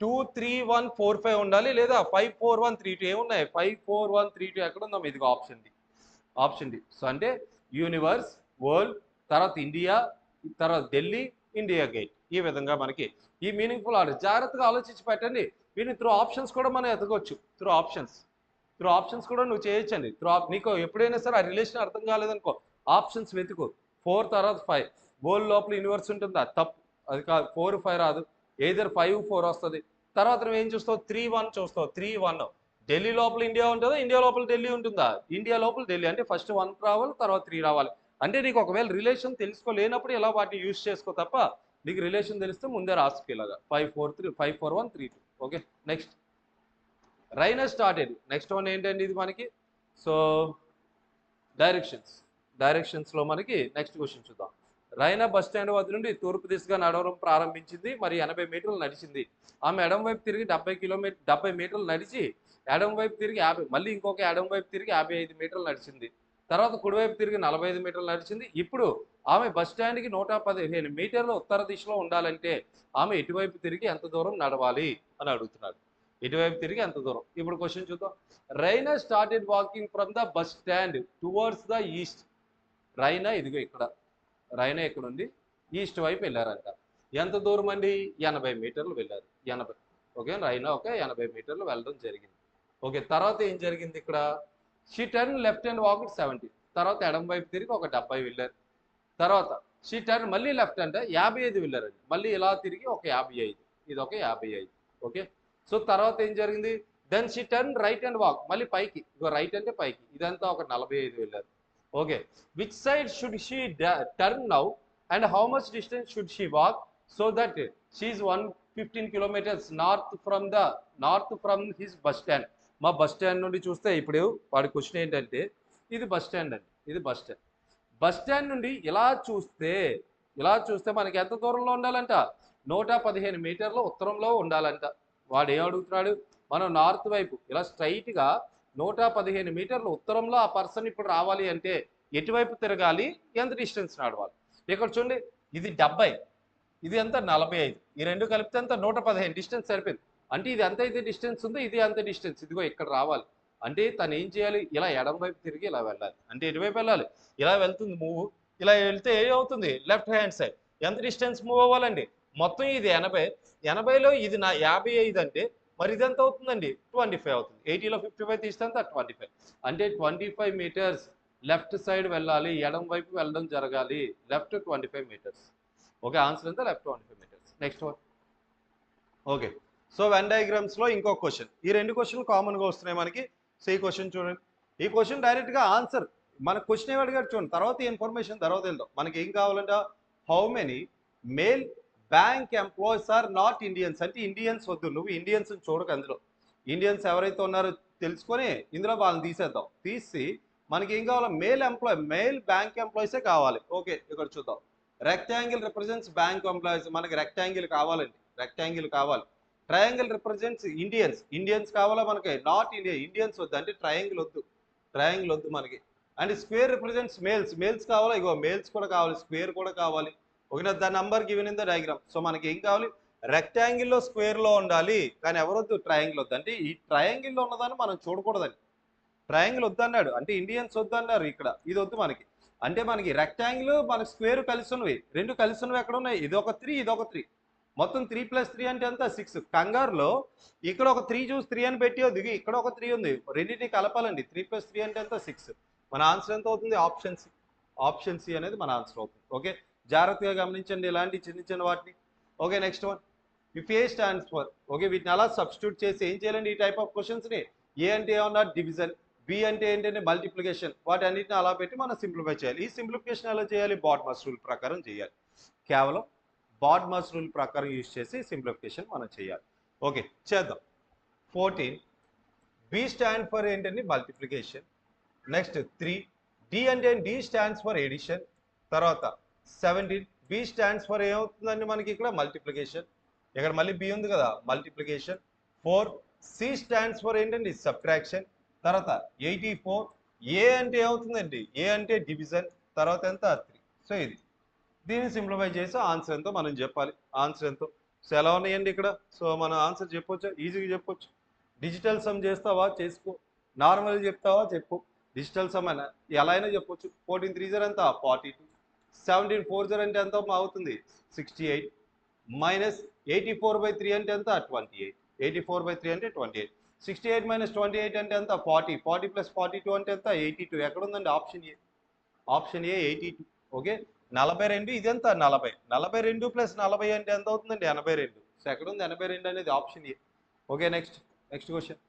2 3 1 4 5 ఉండాలి, లేదా 5 4 1 3 2 ఏమున్నాయి, 5 4 1 3 2 ఎక్కడ ఉందాం, ఇదిగో option D, option D. So అంటే యూనివర్స్, వరల్డ్, తర్వాత ఇండియా, తర్వాత ఢిల్లీ, ఇండియా గేట్. ఈ విధంగా మనకి ఈ మీనింగ్ఫుల్ ఆర్డర్ జాగ్రత్తగా ఆలోచించి పెట్టండి. వీటిని త్రూ ఆప్షన్స్ కూడా మనం ఎతకొచ్చు, త్రూ ఆప్షన్స్ కూడా నువ్వు చేయొచ్చండి. నీకు ఎప్పుడైనా సరే ఆ రిలేషన్ అర్థం కాలేదనుకో, ఆప్షన్స్ వెతుకు. 4 తర్వాత 5, వరల్డ్ లోపల యూనివర్స్ ఉంటుందా, తప్పు, అది కాదు. 4 5 రాదు, ఎయిదర్ 5 4 వస్తుంది. తర్వాత నువ్వు ఏం చూస్తావు, 3 1 చూస్తావు, 3 1. ఢిల్లీ లోపల ఇండియా ఉంటుందా, ఇండియా లోపల ఢిల్లీ ఉంటుందా, ఇండియా లోపల ఢిల్లీ, అంటే ఫస్ట్ 1 రావాలి, తర్వాత 3 రావాలి. అంటే నీకు ఒకవేళ రిలేషన్ తెలుసుకోలేనప్పుడు ఇలా వాటిని యూజ్ చేసుకో తప్ప, నీకు రిలేషన్ తెలిస్తే ముందే రాసుకో ఇలాగా 5 4 3 5 4 1 3 2. Okay, next rain started. Next one ఏంటండి ఇది మనకి, సో డైరెక్షన్స్లో మనకి నెక్స్ట్ క్వశ్చన్ చూద్దాం. రైనా బస్ స్టాండ్ వద్ద నుండి తూర్పు దిశగా నడవడం ప్రారంభించింది, మరి 80 మీటర్లు నడిచింది. ఆమె ఎడం వైపు తిరిగి 70 మీటర్లు నడిచి ఎడం వైపు తిరిగి 50, మళ్ళీ ఇంకొక ఎడం వైపు తిరిగి 55 మీటర్లు నడిచింది. తర్వాత కుడివైపు తిరిగి 45 మీటర్లు నడిచింది. ఇప్పుడు ఆమె బస్ స్టాండ్కి 115 మీటర్ల ఉత్తర దిశలో ఉండాలంటే ఆమె ఎటువైపు తిరిగి ఎంత దూరం నడవాలి అని అడుగుతున్నాడు. ఎటువైపు తిరిగి ఎంత దూరం. ఇప్పుడు క్వశ్చన్ చూద్దాం. Raina started walking from the bus stand towards the east. Raina ఇదిగో ఇక్కడ, రైనా ఇక్కడ ఉంది, ఈస్ట్ వైపు వెళ్ళారంట. ఎంత దూరం అండి? 80 మీటర్లు వెళ్ళారు. 80. ఓకే, రైనా ఒక 80 మీటర్లు వెళ్ళడం జరిగింది. ఓకే, తర్వాత ఏం జరిగింది ఇక్కడ? She turn left hand walk 70. తర్వాత ఎడం వైపు తిరిగి ఒక 70 వెళ్ళారు. తర్వాత షీ టర్న్ మళ్ళీ లెఫ్ట్ అంటే 55 వెళ్ళారండి. మళ్ళీ ఇలా తిరిగి ఒక 55, ఇది ఒక 55. ఓకే, సో తర్వాత ఏం జరిగింది? Then she turn right and walk, మళ్ళీ పైకి, ఇగో రైట్ అంటే పైకి, ఇదంతా ఒక 45 వెళ్ళారు. Okay, which side should she turn now and how much distance should she walk so that she is 115 kilometres north from his bus stand. మా bus stand నుండి చూస్తే ఇప్పుడు వాడి క్వశ్చన్ ఏంటంటే, ఇది బస్ స్టాండ్ అండి, ఇది బస్ స్టాండ్. బస్ స్టాండ్ నుండి ఇలా చూస్తే మనకి ఎంత దూరంలో ఉండాలంట? 115 మీటర్ల ఉత్తరంలో ఉండాలంట. వాడు ఏం అడుగుతున్నాడు? మనం నార్త్ వైపు ఇలా స్ట్రైట్గా 115 మీటర్ల ఉత్తరంలో ఆ పర్సన్ ఇప్పుడు రావాలి అంటే ఎటువైపు తిరగాలి, ఎంత డిస్టెన్స్ నడవాలి? ఇక్కడ చూడండి, ఇది 70, ఇది ఎంత 45, ఈ రెండు కలిపితే ఎంత 115, డిస్టెన్స్ సరిపోయింది. అంటే ఇది ఎంత అయితే డిస్టెన్స్ ఉందో ఇది అంత డిస్టెన్స్, ఇదిగో ఇక్కడ రావాలి అంటే తను ఏం చేయాలి? ఇలా ఎడం వైపు తిరిగి ఇలా వెళ్ళాలి. అంటే ఎటువైపు వెళ్ళాలి? ఇలా వెళ్తుంది మూవ్, ఇలా వెళ్తే ఏమవుతుంది? Left hand side. ఎంత డిస్టెన్స్ మూవ్ అవ్వాలండి? మొత్తం ఇది 80, 80లో ఇది నా 55 అంటే మరి ఇది ఎంత అవుతుందండి? 25 అవుతుంది. 80లో 55 తీస్తే 25, అంటే 25 మీటర్స్ లెఫ్ట్ సైడ్ వెళ్ళాలి, ఎడం వైపు వెళ్ళడం జరగాలి. Left 25 metres. ఓకే, ఆన్సర్ ఎంత? Left 25 metres. Next one. Okay, so Venn డయాగ్రామ్స్లో ఇంకొక క్వశ్చన్, ఈ రెండు క్వశ్చన్లు కామన్గా వస్తున్నాయి మనకి. సో ఈ క్వశ్చన్ చూడండి, ఈ క్వశ్చన్ డైరెక్ట్గా ఆన్సర్ మన క్వశ్చన్ ఏమి అడిగారు చూడండి, తర్వాత ఇన్ఫర్మేషన్ తర్వాత వెళ్దాం. మనకి ఏం కావాలంటే how many male bank employees are not Indians, అంటే ఇండియన్స్ వద్దు, నువ్వు ఇండియన్స్ చూడక, అందులో ఇండియన్స్ ఎవరైతే ఉన్నారో తెలుసుకొని ఇందులో వాళ్ళని తీసేద్దాం. తీసి మనకి ఏం కావాలి? మేల్ బ్యాంక్ ఎంప్లాయీసే కావాలి. ఓకే, ఇక్కడ చూద్దాం. రెక్టాంగిల్ రిప్రజెంట్స్ బ్యాంక్ ఎంప్లాయీస్, మనకి రెక్టాంగిల్ కావాలండి, రెక్టాంగిల్ కావాలి. ట్రయాంగిల్ రిప్రజెంట్స్ ఇండియన్స్ కావాలా మనకి? నాట్ ఇండియన్స్ వద్దు, అంటే ట్రయాంగిల్ వద్దు మనకి. అండ్ స్క్వేర్ రిప్రజెంట్స్ మేల్స్ కావాలా? ఇగో మేల్స్ కూడా కావాలి, స్క్వేర్ కూడా కావాలి. ఓకేనా? The number given in the diagram. So మనకి ఏం కావాలి? రెక్టాంగిల్లో స్క్వేర్లో ఉండాలి, కానీ ఎవరొద్దు? ట్రయాంగిల్ వద్దు. అంటే ఈ ట్రయాంగిల్లో ఉన్నదాన్ని మనం చూడకూడదని, ట్రయాంగిల్ వద్దన్నాడు అంటే ఇండియన్స్ వద్దన్నారు ఇక్కడ, ఇది వద్దు మనకి. అంటే మనకి రెక్టాంగిల్ మనకి స్క్వేర్ కలిసి ఉన్నవి, రెండు కలిసి ఉన్నవి ఎక్కడ ఉన్నాయి? ఇది ఒక 3, ఇది ఒక 3, మొత్తం 3 + 3 అంటే ఎంత? 6. కంగారులో ఇక్కడ ఒక 3 చూసి 3 అని పెట్టి దిగి ఇక్కడ ఒక 3 ఉంది, రెండింటిని కలపాలండి. 3 + 3 అంటే ఎంత? 6. మన ఆన్సర్ ఎంత అవుతుంది? ఆప్షన్ సి అనేది మన ఆన్సర్ అవుతుంది. ఓకే, జాగ్రత్తగా గమనించండి ఇలాంటి చిన్న వాటిని. Okay, next one. If A stands for, okay, వీటిని అలా సబ్స్టిట్యూట్ చేసి ఏం చేయాలండి ఈ టైప్ ఆఫ్ క్వశ్చన్స్ని? ఏ అంటే ఏమన్నా డివిజన్, బి అంటే ఏంటంటే మల్టిప్లికేషన్, వాటి అన్నింటిని అలా పెట్టి మనం సింప్లిఫై చేయాలి. ఈ సింప్లిఫికేషన్ ఎలా చేయాలి? బాడ్మస్ రూల్ ప్రకారం చేయాలి. కేవలం బాడ్మస్ రూల్ ప్రకారం యూజ్ చేసి సింప్లిఫికేషన్ మనం చేయాలి. ఓకే, చేద్దాం. 14, బి స్టాండ్ ఫర్ ఏంటండి? మల్టిప్లికేషన్. నెక్స్ట్ 3, డి అంటే డి స్టాండ్స్ ఫర్ ఎడిషన్. తర్వాత 17, బి స్టాండ్స్ ఫర్ ఏమవుతుందండి మనకి ఇక్కడ? మల్టిప్లికేషన్. ఇక్కడ మళ్ళీ బి ఉంది కదా, మల్టిప్లికేషన్. 4, సి స్టాండ్స్ ఫర్ ఏంటండి? సబ్ట్రాక్షన్. తర్వాత 84, ఏ అంటే ఏమవుతుందండి? ఏ అంటే డివిజన్. తర్వాత ఎంత? 3. సో ఇది దీన్ని సింప్లిఫై చేసి ఆన్సర్ ఎంతో మనం చెప్పాలి. ఆన్సర్ ఎంతో. సో ఎలా ఉన్నాయండి ఇక్కడ? సో మనం ఆన్సర్ చెప్పొచ్చు, ఈజీగా చెప్పొచ్చు. డిజిటల్ సమ్ చేస్తావా? చేసుకో. నార్మల్ చెప్తావా? చెప్పు. డిజిటల్ సమ్ అయినా ఎలా అయినా చెప్పొచ్చు. 14 3 0 ఎంత? 42. 17 4 0 అంటే ఎంత అవుతుంది? 68. మైనస్ 84/3 అంటే ఎంత? 28. 84/3 అంటే 28. 68 - 28 అంటే ఎంత? 40. 40 + 42 అంటే ఎంత? 82. ఎక్కడ ఉందండి? Option A 82. ఓకే, 42. ఇది ఎంత? 40. 42 + 40 అంటే ఎంత అవుతుందండి? 82. సో ఎక్కడ ఉంది 82 అనేది? Option A. Okay, next question.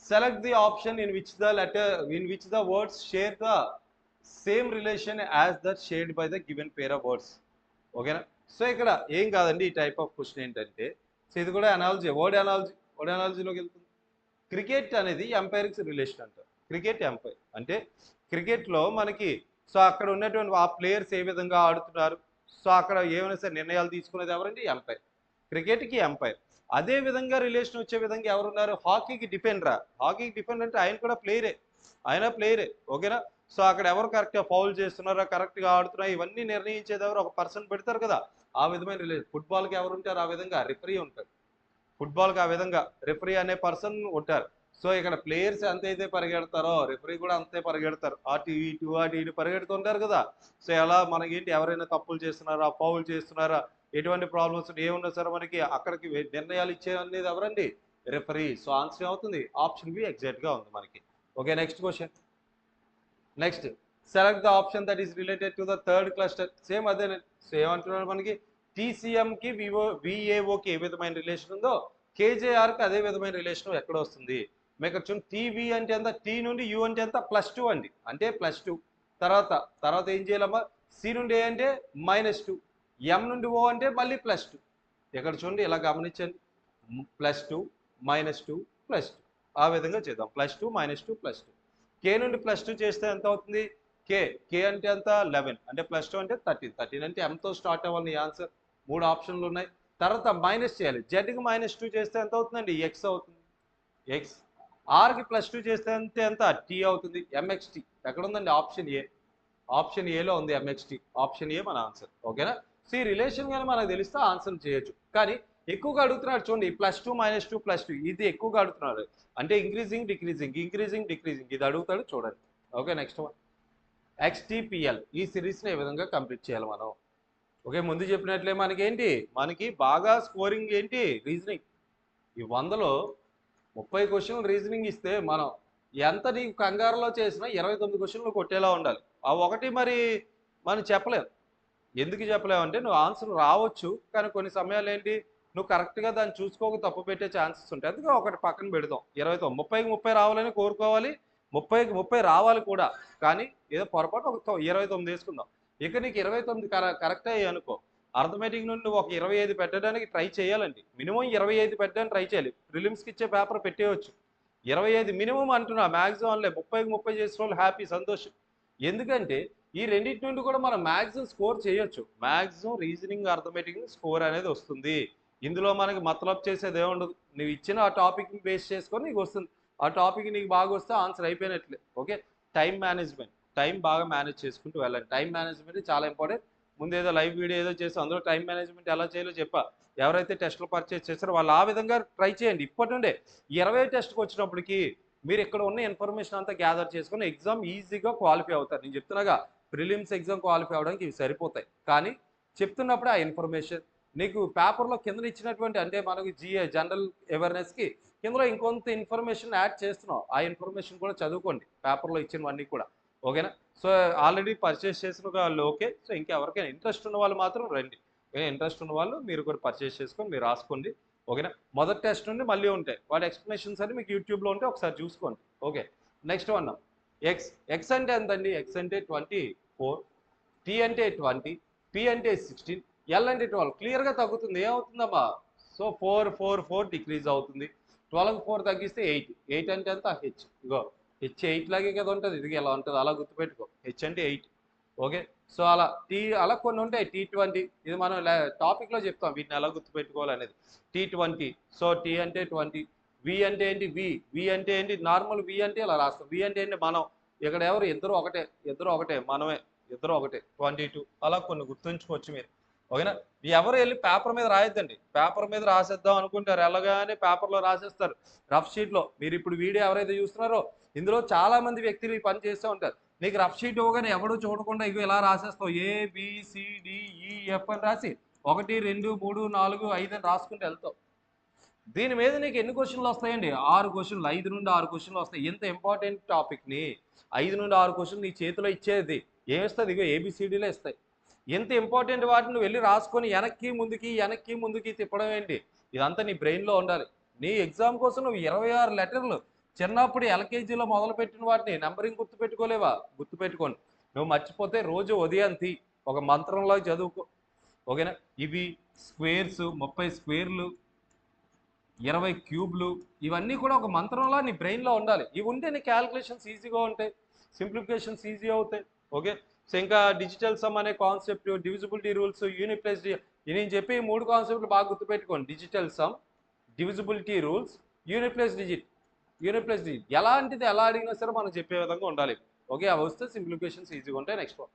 Select the option in which the words share the same relation as that shared by the given pair of words. ఓకేనా? సో ఇక్కడ ఏం కాదండి, ఈ టైప్ ఆఫ్ క్వశ్చన్ ఏంటంటే, సో ఇది కూడా అనాలజీ, వర్డ్ అనాలజీలోకి వెళ్తుంది. Cricket అనేది ఎంపైర్కి రిలేషన్ అంటారు. క్రికెట్ ఎంపైర్ అంటే క్రికెట్లో మనకి సో అక్కడ ఉన్నటువంటి ఆ ప్లేయర్స్ ఏ విధంగా ఆడుతున్నారు, సో అక్కడ ఏమైనా సరే నిర్ణయాలు తీసుకునేది ఎవరండి? ఎంపైర్. క్రికెట్కి ఎంపైర్. అదే విధంగా రిలేషన్ వచ్చే విధంగా ఎవరున్నారు? హాకీకి డిఫెండరా. హాకీకి డిఫెండర్ అంటే ఆయన కూడా ప్లేయరే. ఓకేనా? సో అక్కడ ఎవరు కరెక్ట్గా ఫౌల్ చేస్తున్నారా, కరెక్ట్గా ఆడుతున్నారా, ఇవన్నీ నిర్ణయించేది ఎవరు? ఒక పర్సన్ పెడతారు కదా, ఆ విధమైన రిలేషన్. ఫుట్బాల్కి ఎవరు ఉంటారు? ఆ విధంగా రెఫరీ ఉంటారు. ఫుట్బాల్కి ఆ విధంగా రెఫరీ అనే పర్సన్ ఉంటారు. సో ఇక్కడ ప్లేయర్స్ ఎంతైతే పరిగెడతారో రెఫరీ కూడా అంతే పరిగెడతారు. అటు ఇటు పరిగెడుతుంటారు కదా. సో ఎలా మనకేంటి ఎవరైనా తప్పులు చేస్తున్నారా, ఫౌల్ చేస్తున్నారా, ఎటువంటి ప్రాబ్లమ్స్ ఏమున్నా సరే మనకి అక్కడికి నిర్ణయాలు ఇచ్చే అనేది ఎవరండి? రెఫరీ. సో ఆన్సర్ ఏమవుతుంది? ఆప్షన్ బి ఎగ్జాక్ట్గా ఉంది మనకి. Okay, next question. Next, select the option that is related to the third cluster. Same అదే. సో ఏమంటున్నారు మనకి? టీసీఎంకి విఏఓకి ఏ విధమైన రిలేషన్ ఉందో కేజేఆర్కి అదే విధమైన రిలేషన్ ఎక్కడ వస్తుంది? మీకు చూడండి, టీవీ అంటే ఎంత, టీ నుండి యూ అంటే ఎంత, +2 అండి, అంటే +2. తర్వాత ఏం చేయాలమ్మా? సి నుండి ఏ అంటే -2, ఎం నుండి ఓ అంటే మళ్ళీ +2. ఇక్కడ చూడండి ఇలా గమనించండి, +2 -2 +2 ఆ విధంగా చేద్దాం. +2 -2 +2. కే నుండి +2 చేస్తే ఎంత అవుతుంది? కే అంటే ఎంత? 11, అంటే +2 అంటే 13 అంటే ఎంతో స్టార్ట్ అవ్వాలి ఆన్సర్. 3 ఆప్షన్లు ఉన్నాయి. తర్వాత మైనస్ చేయాలి. జెడ్కి -2 చేస్తే ఎంత అవుతుందండి? ఎక్స్ అవుతుంది, ఎక్స్. ఆర్కి +2 చేస్తే ఎంత? టీ అవుతుంది, ఎంఎక్స్టీ. ఎక్కడ ఉందండి? ఆప్షన్ ఏలో ఉంది ఎంఎక్స్టీ. ఆప్షన్ ఏ మన ఆన్సర్. ఓకేనా? సో ఈ రిలేషన్ కానీ మనకు తెలిస్తే ఆన్సర్ చేయొచ్చు. కానీ ఎక్కువగా అడుగుతున్నాడు చూడండి, +2 -2 +2 ఇది ఎక్కువగా అడుగుతున్నాడు. అంటే ఇంక్రీజింగ్ డిక్రీజింగ్ ఇది అడుగుతాడు చూడండి. Okay, next one. XTPL ఈ సిరీస్ని ఏ విధంగా కంప్లీట్ చేయాలి మనం? ఓకే, ముందు చెప్పినట్లే మనకి బాగా స్కోరింగ్ ఏంటి? రీజనింగ్. ఈ 100లో 30 క్వశ్చన్లు రీజనింగ్ ఇస్తే మనం ఎంత నీకు కంగారులో చేసినా 29 క్వశ్చన్లు కొట్టేలా ఉండాలి. ఆ ఒకటి మరి మనం చెప్పలేం. ఎందుకు చెప్పలేమంటే నువ్వు ఆన్సర్ రావచ్చు, కానీ కొన్ని సమయాలు ఏంటి నువ్వు కరెక్ట్గా దాన్ని చూసుకోక తప్పు పెట్టే ఛాన్సెస్ ఉంటాయి. అందుకే ఒకటి పక్కన పెడదాం. 29 30కి 30 రావాలని కోరుకోవాలి, 30కి 30 రావాలి కూడా. కానీ ఏదో పొరపాటు ఒక 29 వేసుకుందాం. ఇక నీకు 29 కరెక్ట్ అయ్యి అనుకో, అర్థమెటిక్ నుండి నువ్వు ఒక 25 పెట్టడానికి ట్రై చేయాలండి. మినిమం 25 పెట్టడానికి ట్రై చేయాలి. ప్రిలిమ్స్కి ఇచ్చే పేపర్ పెట్టేయచ్చు. 25 మినిమం అంటున్నా, మ్యాక్సిమం అనలే. 30కి 30 చేసిన వాళ్ళు హ్యాపీ, సంతోషం. ఎందుకంటే ఈ రెండింటి నుండి కూడా మనం మ్యాక్సిమం స్కోర్ చేయొచ్చు. మ్యాక్సిమం రీజనింగ్ అర్థమెటిక్ స్కోర్ అనేది వస్తుంది. ఇందులో మనకి మతలబ్ చేసేది ఏముండదు. నువ్వు ఇచ్చిన ఆ టాపిక్ని బేస్ చేసుకొని నీకు వస్తుంది. ఆ టాపిక్ నీకు బాగా వస్తే ఆన్సర్ అయిపోయినట్లే. Okay, time management. టైం బాగా మేనేజ్ చేసుకుంటూ వెళ్ళండి. టైం మేనేజ్మెంట్ చాలా ఇంపార్టెంట్. ముందు ఏదో లైవ్ వీడియో ఏదో చేసి అందులో టైం మేనేజ్మెంట్ ఎలా చేయాలో చెప్పా. ఎవరైతే టెస్టులు పర్చేస్ చేస్తారో వాళ్ళు ఆ విధంగా ట్రై చేయండి. ఇప్పటి నుండే 20 టెస్ట్కి వచ్చినప్పటికీ మీరు ఇక్కడ ఉన్న ఇన్ఫర్మేషన్ అంతా గ్యాదర్ చేసుకొని ఎగ్జామ్ ఈజీగా క్వాలిఫై అవుతారు. నేను చెప్తున్నాగా, ప్రిలిమ్స్ ఎగ్జామ్ క్వాలిఫై అవడానికి ఇవి సరిపోతాయి. కానీ చెప్తున్నప్పుడు ఆ ఇన్ఫర్మేషన్ నీకు పేపర్లో కింద ఇచ్చినటువంటి, అంటే మనకి జనరల్ అవేర్నెస్కి కిందలో ఇంకొంత ఇన్ఫర్మేషన్ యాడ్ చేస్తున్నాం. ఆ ఇన్ఫర్మేషన్ కూడా చదువుకోండి పేపర్లో ఇచ్చినవన్నీ కూడా. ఓకేనా? సో ఆల్రెడీ పర్చేస్ చేసిన వాళ్ళు ఓకే. సో ఇంకెవరికైనా ఇంట్రెస్ట్ ఉన్న వాళ్ళు మాత్రం రండి. ఇంట్రెస్ట్ ఉన్న వాళ్ళు మీరు కూడా పర్చేస్ చేసుకొని మీరు రాసుకోండి. ఓకేనా? మొదటి టెస్ట్ నుండి మళ్ళీ ఉంటాయి వాటి ఎక్స్ప్లెనేషన్స్ అన్ని మీకు యూట్యూబ్లో ఉంటే ఒకసారి చూసుకోండి. Okay, next one. ఎక్స్ అంటే ఎంతండి? ఎక్స్ అంటే 24, టీ అంటే 20, పి అంటే 16, ఎల్ అంటే 12. క్లియర్గా తగ్గుతుంది. ఏమవుతుందమ్మా? సో 4 డిక్రీజ్ అవుతుంది. 12కి 4 తగ్గిస్తే 8 అంటే ఎంత? హెచ్. ఇగో హెచ్ 8 లాగే కదా ఉంటుంది. ఇది ఎలా ఉంటుంది అలా గుర్తుపెట్టుకో. హెచ్ అంటే 8. ఓకే, సో అలా అలా కొన్ని ఉంటాయి. T20 ఇది మనం టాపిక్లో చెప్తాం వీటిని ఎలా గుర్తుపెట్టుకోవాలనేది. T20. సో టీ అంటే 20. వి అంటే ఏంటి? వి అంటే ఏంటి? నార్మల్ వి అంటే ఇలా రాస్తాం. వి అంటే ఏంటి? మనం. ఇక్కడ ఎవరు? ఇద్దరు ఒకటే మనమే. ఇద్దరు ఒకటే. 22 అలా కొన్ని గుర్తుంచుకోవచ్చు మీరు. ఓకేనా? ఎవరు వెళ్ళి పేపర్ మీద రాయొద్దండి. పేపర్ మీద రాసేద్దాం అనుకుంటారు, ఎలాగానే పేపర్లో రాసేస్తారు రఫ్ షీట్లో. మీరు ఇప్పుడు వీడియో ఎవరైతే చూస్తున్నారో ఇందులో చాలా మంది వ్యక్తులు ఈ పని చేస్తూ ఉంటారు. నీకు రఫ్ షీట్ ఇవ్వగానే ఎవడూ చూడకుండా ఇవి ఇలా రాసేస్తావు. ABCDEF అని రాసి 1 2 3 4 5 అని రాసుకుంటూ వెళ్తావు. దీని మీద నీకు ఎన్ని క్వశ్చన్లు వస్తాయండి? 6 క్వశ్చన్లు. 5 నుండి 6 క్వశ్చన్లు వస్తాయి. ఎంత ఇంపార్టెంట్ టాపిక్ని 5 నుండి 6 క్వశ్చన్లు నీ చేతిలో ఇచ్చేది ఏమిస్తుంది? ఇగో ABCDలే ఇస్తాయి. ఎంత ఇంపార్టెంట్ వాటిని వెళ్ళి రాసుకొని వెనక్కి ముందుకి తిప్పడం ఏంటి? ఇదంతా నీ బ్రెయిన్లో ఉండాలి. నీ ఎగ్జామ్ కోసం నువ్వు 26 లెటర్లు చిన్నప్పుడు ఎల్కేజీలో మొదలుపెట్టిన వాటిని నెంబరింగ్ గుర్తుపెట్టుకోలేవా? గుర్తుపెట్టుకోండి. నువ్వు మర్చిపోతే రోజు ఉదయం ఒక మంత్రంలో చదువుకో. ఓకేనా? ఇవి స్క్వేర్స్, 30 స్క్వేర్లు, 20 క్యూబ్లు, ఇవన్నీ కూడా ఒక మంత్రంలో నీ బ్రెయిన్లో ఉండాలి. ఇవి ఉంటే నీ క్యాలిక్యులేషన్స్ ఈజీగా ఉంటాయి, సింప్లిఫికేషన్స్ ఈజీ అవుతాయి. ఓకే, సో ఇంకా డిజిటల్ సమ్ అనే concept, divisibility rules, unit plus నేను చెప్పి 3 కాన్సెప్ట్లు బాగా గుర్తుపెట్టుకోండి. Digital sum, divisibility rules, unit plus digit. ఎలాంటిది ఎలా అడిగినా సరే మనం చెప్పే విధంగా ఉండాలి. ఓకే, అవి వస్తే సింప్లిఫికేషన్స్ ఈజీగా ఉంటాయి. Next one.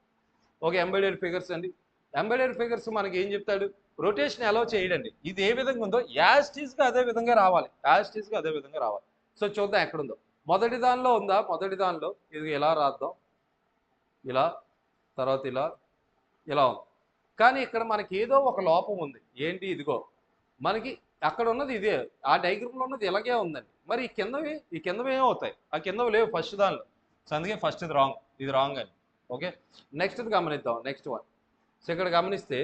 Okay, embedded figures అండి. ఎంబెడెడ్ ఫిగర్స్ మనకి ఏం చెప్తాడు? రొటేషన్ ఎలా చేయడండి. ఇది ఏ విధంగా ఉందో యాజ్ టీజ్గా అదే విధంగా రావాలి. సో చూద్దాం ఎక్కడుందో. మొదటి దానిలో ఉందా? మొదటి దానిలో ఇది ఇలా రాద్దాం, ఇలా, తర్వాత ఇలా, ఇలా ఉంది. కానీ ఇక్కడ మనకి ఏదో ఒక లోపం ఉంది. ఏంటి? ఇదిగో మనకి అక్కడ ఉన్నది ఇదే, ఆ డయాగ్రామ్లో ఉన్నది ఇలాగే ఉందండి. మరి ఈ కిందవి ఏమవుతాయి? ఆ కిందవి లేవు ఫస్ట్ దానిలో. సో అందుకే ఫస్ట్ ఇది రాంగ్ అని. ఓకే, నెక్స్ట్ గమనిద్దాం. Next one. సో ఇక్కడ గమనిస్తే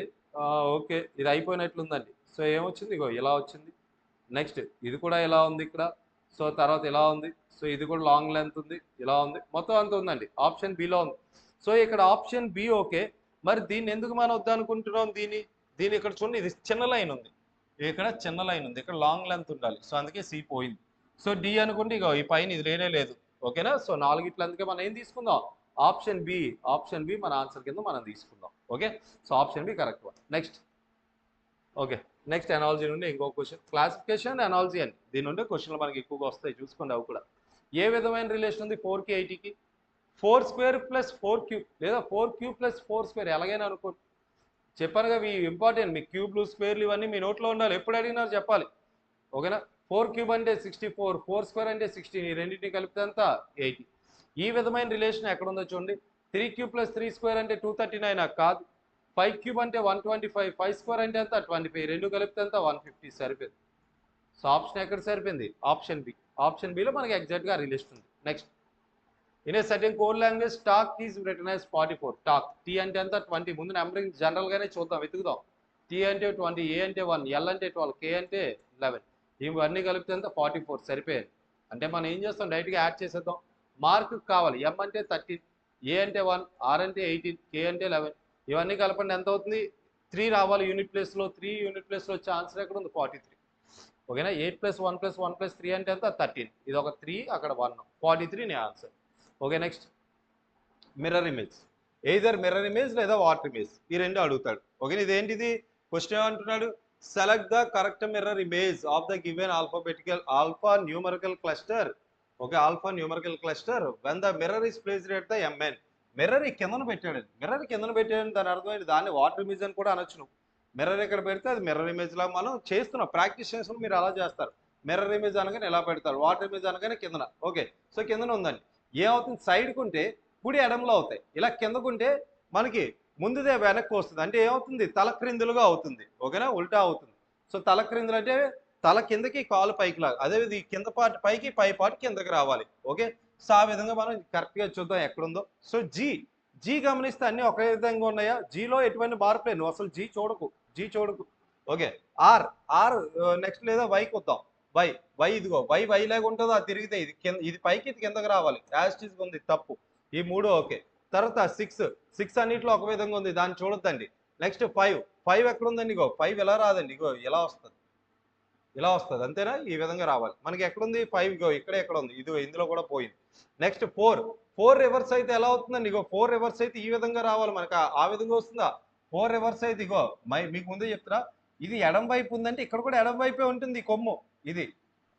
ఓకే, ఇది అయిపోయినట్లుందండి. సో ఏమొచ్చింది? ఇగో ఇలా వచ్చింది. నెక్స్ట్ ఇది కూడా ఇలా ఉంది ఇక్కడ. సో తర్వాత ఇలా ఉంది. సో ఇది కూడా లాంగ్ లెంత్ ఉంది, ఇలా ఉంది, మొత్తం అంత ఉందండి. ఆప్షన్ బిలో ఉంది. సో ఇక్కడ ఆప్షన్ బి ఓకే. మరి దీన్ని ఎందుకు మనం వద్దనుకుంటున్నాం? దీని ఇక్కడ చూడండి, ఇది చిన్న లైన్ ఉంది, ఇక్కడ చిన్న లైన్ ఉంది, ఇక్కడ లాంగ్ లెంత్ ఉండాలి. సో అందుకే సి పోయింది. సో డి అనుకుంటే ఇక ఈ పైన ఇది లేనే లేదు. ఓకేనా? సో నాలుగిట్లు, అందుకే మనం ఏం తీసుకుందాం? ఆప్షన్ బి మన ఆన్సర్ కింద మనం తీసుకుందాం. Okay, so option B correct one. Next. Okay, next analogy నుండి ఇంకో క్వశ్చన్. క్లాసిఫికేషన్ అనాలజీ అని దీని నుండి క్వశ్చన్లు మనకి ఎక్కువగా వస్తాయి, చూసుకోండి అవి కూడా. ఏ విధమైన రిలేషన్ ఉంది 4కి 8కి? 4² + 4³ లేదా 4³ + 4² ఎలాగైనా అనుకోండి. చెప్పానుగా ఇవి ఇంపార్టెంట్. మీ క్యూబ్లు, స్క్వేర్లు ఇవన్నీ మీ నోట్లో ఉండాలి, ఎప్పుడు అడిగినారు చెప్పాలి. ఓకేనా? 4³ అంటే 64, 4² అంటే 16, ఈ రెండింటిని కలిపితే అంతా 80. ఈ విధమైన రిలేషన్ ఎక్కడ ఉందో చూడండి. 3³ + 3² అంటే 239 కాదు. 5³ అంటే 125, 5² అంటే ఎంత 25, రెండు కలిపితే అంతా 150. సరిపోయింది. సో ఆప్షన్ ఎక్కడ సరిపోయింది? Option B. ఆప్షన్ బిలో మనకి ఎగ్జాక్ట్గా రిలేషన్ ఉంది. Next. In a certain code language talk is written as 44. Talk T అంటే ఎంత 20. ముందు నెంబరింగ్ జనరల్గానే చూద్దాం, వెతుకుదాం. టీ అంటే 20, ఏ అంటే 1, ఎల్ అంటే 12, కే అంటే 11. ఇవన్నీ కలిపితే ఎంత 44. సరిపోయాయి. అంటే మనం ఏం చేస్తాం? డైరెక్ట్గా యాడ్ చేసేద్దాం. మార్క్ కావాలి. ఎం అంటే 13, ఏ అంటే 1, ఆర్ అంటే 18, కే అంటే 11. ఇవన్నీ కలపండి, ఎంత అవుతుంది? 3 రావాలి యూనిట్ ప్లేస్లో. 3 యూనిట్ ప్లేస్లో వచ్చే ఆన్సర్ ఎక్కడ ఉంది? 43. ఓకేనా? 8 + 1 + 1 + 3 అంటే ఎంత 13. ఇది ఒక 3, అక్కడ 1, 43 నీ answer. Okay, next. Mirror image. Either mirror image లేదా వాటర్ ఇమేజ్, ఈ రెండు అడుగుతాడు. ఓకే, ఇదేంటిది? క్వశ్చన్ ఏమంటున్నాడు? Select the correct mirror image of the given alpha numerical cluster. Okay, alpha numerical cluster when the mirror is placed at the MN. Mirror ఈ కిందన పెట్టాడు. దాని అర్థమైంది, దాన్ని వాటర్ ఇమేజ్ అని కూడా అనొచ్చు నువ్వు. మిర్రర్ ఎక్కడ పెడితే అది మిర్రర్ ఇమేజ్ లాగా మనం చేస్తున్నాం. ప్రాక్టీస్ చేస్తున్నాం, మీరు అలా చేస్తారు. మిర్రర్ ఇమేజ్ అనగానే ఎలా పెడతారు, వాటర్ ఇమేజ్ అనగానే కిందన. ఓకే, సో కిందన ఉందండి. ఏమవుతుంది? సైడ్కు ఉంటే కుడి ఎడంలో అవుతాయి, ఇలా కిందకుంటే మనకి ముందుదే వెనక్కి వస్తుంది. అంటే ఏమవుతుంది? తల క్రిందులుగా అవుతుంది. ఓకేనా? ఉల్టా అవుతుంది. సో తల క్రిందులు అంటే తల కిందకి, కాలు పైకి లాగా. అదే ఈ కింద పార్ట్ పైకి, పై పార్ట్ కిందకి రావాలి. ఓకే, సో ఆ విధంగా మనం కరెక్ట్గా చూద్దాం ఎక్కడుందో. సో జీ గమనిస్తే అన్నీ ఒకే విధంగా ఉన్నాయా? జీలో ఎటువంటి మార్పు లేదు, నువ్వు అసలు జీ చూడకు. ఓకే, ఆర్ నెక్స్ట్ లేదా వైకి వద్దాం. వై ఇదిగో వై లాగా ఉంటుందో అది తిరిగితే ఇది కింద, ఇది పైకి, ఇది కిందకి రావాలి. యాస్టిస్ ఉంది, తప్పు. ఈ 3 ఓకే. తర్వాత 6 అన్నిట్లో ఒక విధంగా ఉంది, దాన్ని చూడొద్దండి. నెక్స్ట్ 5 ఎక్కడ ఉందండి? ఇగో 5 ఇలా రాదండి, ఇగో ఇలా వస్తుంది, అంతేనా? ఈ విధంగా రావాలి. మనకి ఎక్కడుంది 5? ఇగో ఎక్కడ ఉంది, ఇది ఇందులో కూడా పోయింది. నెక్స్ట్ 4 రివర్స్ అయితే ఎలా అవుతుందండి? ఇగో 4 రివర్స్ అయితే ఈ విధంగా రావాలి, మనకి ఆ విధంగా వస్తుందా? 4 రివర్స్ అయితే ఇగో మీకు ముందే చెప్తున్నా, ఇది ఎడం వైపు ఉందంటే ఇక్కడ కూడా ఎడం వైపే ఉంటుంది ఈ కొమ్ము. ఇది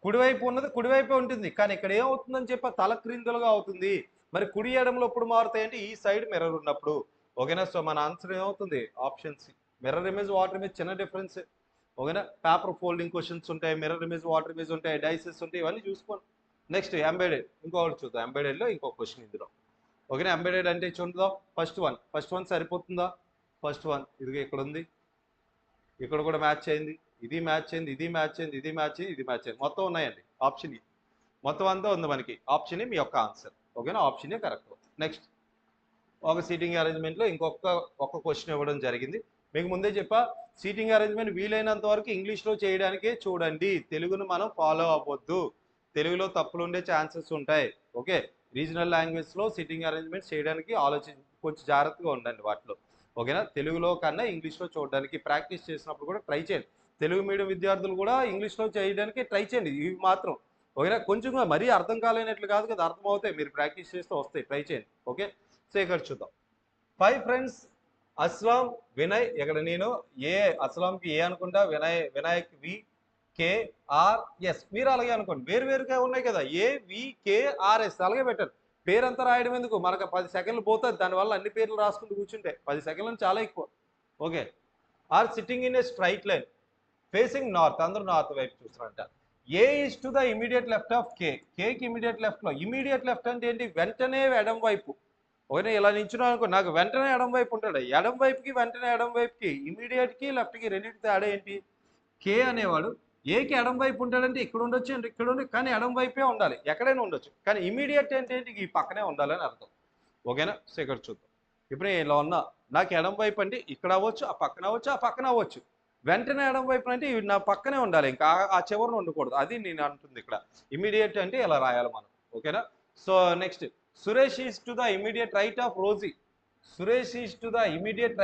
కుడివైపు ఉన్నది కుడివైపే ఉంటుంది, కానీ ఇక్కడ ఏమవుతుందని చెప్పి తల క్రిందులుగా అవుతుంది. మరి కుడి ఎడంలో ఎప్పుడు మారుతాయంటే ఈ సైడ్ మిర్రర్ ఉన్నప్పుడు. ఓకేనా? సో మన ఆన్సర్ ఏమవుతుంది? Option C. Mirror image, water image చిన్న డిఫరెన్స్. ఓకేనా? పేపర్ ఫోల్డింగ్ క్వశ్చన్స్ ఉంటాయి, మిర్రర్ ఇమేజ్, వాటర్ ఇమేజ్ ఉంటాయి, డైసెస్ ఉంటాయి, ఇవన్నీ చూసుకోండి. Next embedded. ఇంకొకటి చూద్దాం. ఎంబెడెడ్లో ఇంకో క్వశ్చన్ ఇందులో. ఓకేనా? ఎంబెడెడ్ అంటే చూద్దాం. ఫస్ట్ వన్ సరిపోతుందా? ఫస్ట్ వన్ ఇది ఇక్కడ ఉంది, ఇక్కడ కూడా మ్యాచ్ అయింది, ఇది మ్యాచ్ అయింది, ఇది మ్యాచ్ అయింది, ఇది మ్యాచ్ అయింది, ఇది మ్యాచ్ అయింది, మొత్తం ఉన్నాయండి. ఆప్షన్ ఈ మొత్తం అంతా ఉంది మనకి. ఆప్షన్ మీ యొక్క ఆన్సర్. ఓకేనా? Option correct. నెక్స్ట్. ఒక సీటింగ్ అరేంజ్మెంట్లో ఒక క్వశ్చన్ ఇవ్వడం జరిగింది. మీకు ముందే చెప్పా, సీటింగ్ అరేంజ్మెంట్ వీలైనంత వరకు ఇంగ్లీష్లో చేయడానికే చూడండి, తెలుగును మనం ఫాలో అవ్వద్దు. తెలుగులో తప్పులు ఉండే ఛాన్సెస్ ఉంటాయి. ఓకే, రీజనల్ లాంగ్వేజ్లో సీటింగ్ అరేంజ్మెంట్ చేయడానికి కొంచెం జాగ్రత్తగా ఉండండి వాటిలో. ఓకేనా? తెలుగులో కన్నా ఇంగ్లీష్లో చూడడానికి ప్రాక్టీస్ చేసినప్పుడు కూడా ట్రై చేయండి. తెలుగు మీడియం విద్యార్థులు కూడా ఇంగ్లీష్లో చేయడానికి ట్రై చేయండి ఇవి మాత్రం. ఓకేనా? కొంచెం మరీ అర్థం కాలేనట్లు కాదు కదా, అర్థం అవుతాయి, మీరు ప్రాక్టీస్ చేస్తే వస్తాయి, ట్రై చేయండి. ఓకే, సో ఇక్కడ చూద్దాం. 5 ఫ్రెండ్స్, అస్లాం, వినయ్. ఇక్కడ నేను అస్లాంకి ఏ అనుకుంటా, వినాయక్ వి, కే, ఆర్, ఎస్. మీరు అలాగే అనుకోండి, వేరుగా ఉన్నాయి కదా, AVKRS అలాగే పెట్టారు. పేరంతా రాయడం ఎందుకు? మనకు 10 సెకండ్లు పోతుంది, దానివల్ల అన్ని పేర్లు రాసుకుంటూ కూర్చుంటే 10 సెకండ్లు చాలా ఎక్కువ. Okay, are sitting in a straight line facing north. అందరూ నార్త్ వైపు చూస్తారంట. A is to the immediate left of K, కేకి ఇమీడియట్ లెఫ్ట్లో. ఇమీడియట్ లెఫ్ట్ అంటే ఏంటి? వెంటనే ఎడం వైపు. ఓకే, ఇలా నించున్నాను అనుకో, నాకు వెంటనే ఎడం వైపు ఉంటాడు. ఎడం వైపుకి వెంటనే ఎడం వైపుకి, ఇమీడియట్కి లెఫ్ట్కి రెండింటి తేడా ఏంటి? కే అనేవాడు ఏకి ఎడం వైపు ఉంటాడంటే ఇక్కడ ఉండొచ్చు అంటే ఇక్కడ ఉండి, కానీ ఎడం వైపే ఉండాలి, ఎక్కడైనా ఉండొచ్చు. కానీ ఇమీడియట్ అంటే ఏంటి? ఈ పక్కనే ఉండాలని అర్థం. ఓకేనా? సో ఇక్కడ చూద్దాం. ఇప్పుడు నేను ఇలా ఉన్నా, నాకు ఎడం వైపు అంటే ఇక్కడ అవ్వచ్చు, ఆ పక్కన అవ్వచ్చు, ఆ పక్కన అవ్వచ్చు. వెంటనే ఎడం వైపు అంటే ఇవి నా పక్కనే ఉండాలి, ఇంకా ఆ చివరన ఉండకూడదు. అది నేను అంటుంది ఇక్కడ. ఇమీడియట్ అంటే ఇలా రాయాలి మనం. ఓకేనా? So next, Suresh is to the immediate right of Rosie. Suresh is to the immediate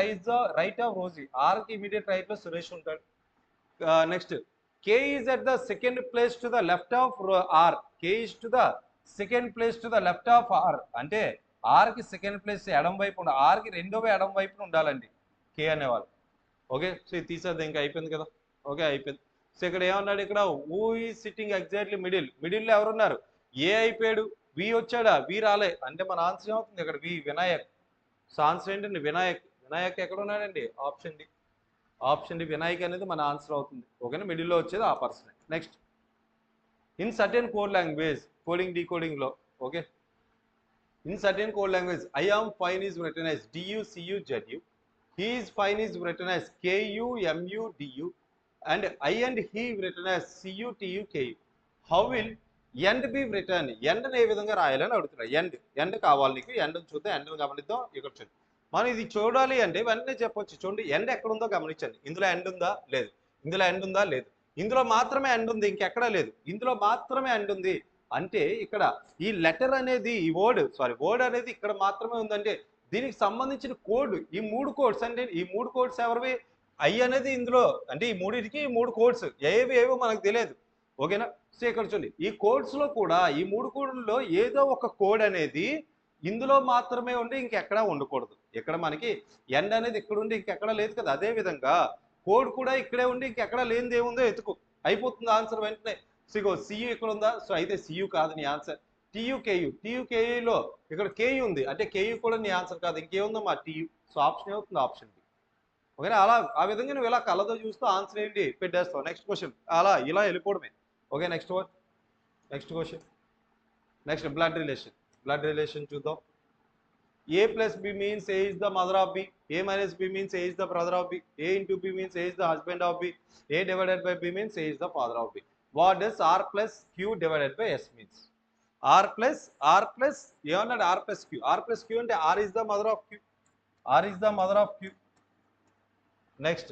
right of Rosie. ఆర్కి ఇమీడియట్ రైట్ లో సురేష్ ఉంటాడు. Next, K is at the second place to the left of R. K is to the second place to the left of R అంటే ఆర్కి second place ఎడం వైపు ఉండాలి, ఆర్కి రెండవ ఎడం వైపున ఉండాలండి కే అనేవాళ్ళు. ఓకే, సో ఇది తీసేది ఇంకా అయిపోయింది కదా. ఓకే, అయిపోయింది. సో ఇక్కడ ఏమన్నాడు? ఇక్కడ హూ ఈజ్ సిట్టింగ్ ఎగ్జాక్ట్లీ మిడిల్లో ఎవరున్నారు? ఏ అయిపోయాడు, వి వచ్చాడా? వి రాలే అంటే మన ఆన్సర్ ఏమవుతుంది ఇక్కడ? వి, వినాయక్. సో ఆన్సర్ ఏంటండి? వినాయక్. వినాయక్ ఎక్కడ ఉన్నాడండి? Option D. Option D Vinayak అనేది మన ఆన్సర్ అవుతుంది. ఓకేనా? మిడిల్లో వచ్చేది ఆ person. Next, in certain code language, coding డీకోడింగ్లో. Okay, in certain code language I am fine is written as DUCUZU, he is fine is written as KUMUDU, and I and he written as CUTUKU. How will end be written? End ఏ విధంగా రాయాలని అడుగుతున్నారు. End కావాలి నీకు. End చూద్దాం, ఎండ్ని గమనిద్దాం. ఇక్కడ చూడండి, మనం ఇది చూడాలి అంటే వెంటనే చెప్పొచ్చు. చూడండి, ఎండ్ ఎక్కడ ఉందో గమనించండి. ఇందులో ఎండ్ ఉందా? లేదు. ఇందులో ఎండ్ ఉందా? లేదు. ఇందులో మాత్రమే ఎండ్ ఉంది, ఇంకెక్కడా లేదు. ఇందులో మాత్రమే ఎండ్ ఉంది అంటే ఇక్కడ ఈ లెటర్ అనేది, ఈ వర్డ్ అనేది ఇక్కడ మాత్రమే ఉందంటే దీనికి సంబంధించిన కోడ్, ఈ 3 కోడ్స్ అంటే, ఈ 3 కోడ్స్ ఎవరివి? ఐ అనేది ఇందులో అంటే ఈ మూడింటికి 3 కోడ్స్ ఏవో మనకు తెలియదు. ఓకేనా? సో ఇక్కడ చూడండి, ఈ కోడ్స్ లో కూడా ఈ 3 కోడ్లలో ఏదో ఒక కోడ్ అనేది ఇందులో మాత్రమే ఉండి ఇంకెక్కడా ఉండకూడదు. ఇక్కడ మనకి ఎండ్ అనేది ఇక్కడ ఉండి ఇంకెక్కడా లేదు కదా. అదే విధంగా కోడ్ కూడా ఇక్కడే ఉండి ఇంకెక్కడా లేనిది ఏముందో ఎత్తుకు, అయిపోతుంది ఆన్సర్ వెంటనే. సిగో సియు ఇక్కడ ఉందా? సో అయితే సియు కాదు నీ ఆన్సర్. టీయుకేయులో ఇక్కడ కేయు ఉంది అంటే కేయు కూడా నీ ఆన్సర్ కాదు. ఇంకేముందో మా టీయు. సో ఆప్షన్ అవుతుంది, ఆప్షన్ బి. ఓకేనా? అలా ఆ విధంగా నువ్వు ఇలా కళ్ళతో చూస్తూ ఆన్సర్ ఏంటి పెట్టేస్తావు. నెక్స్ట్ క్వశ్చన్ అలా ఇలా వెళ్ళిపోవడమే. Okay, next question. Next, blood relation చూద్దాం. A plus B means A is the mother of B. A minus B means A is the brother of B. A into B means A is the husband of B. A divided by B means A is the father of B. What does R plus Q divided by S means? R plus ఏమన్నాడు? R plus Q. R plus Q అంటే R is the mother of Q. R is the mother of Q. Next,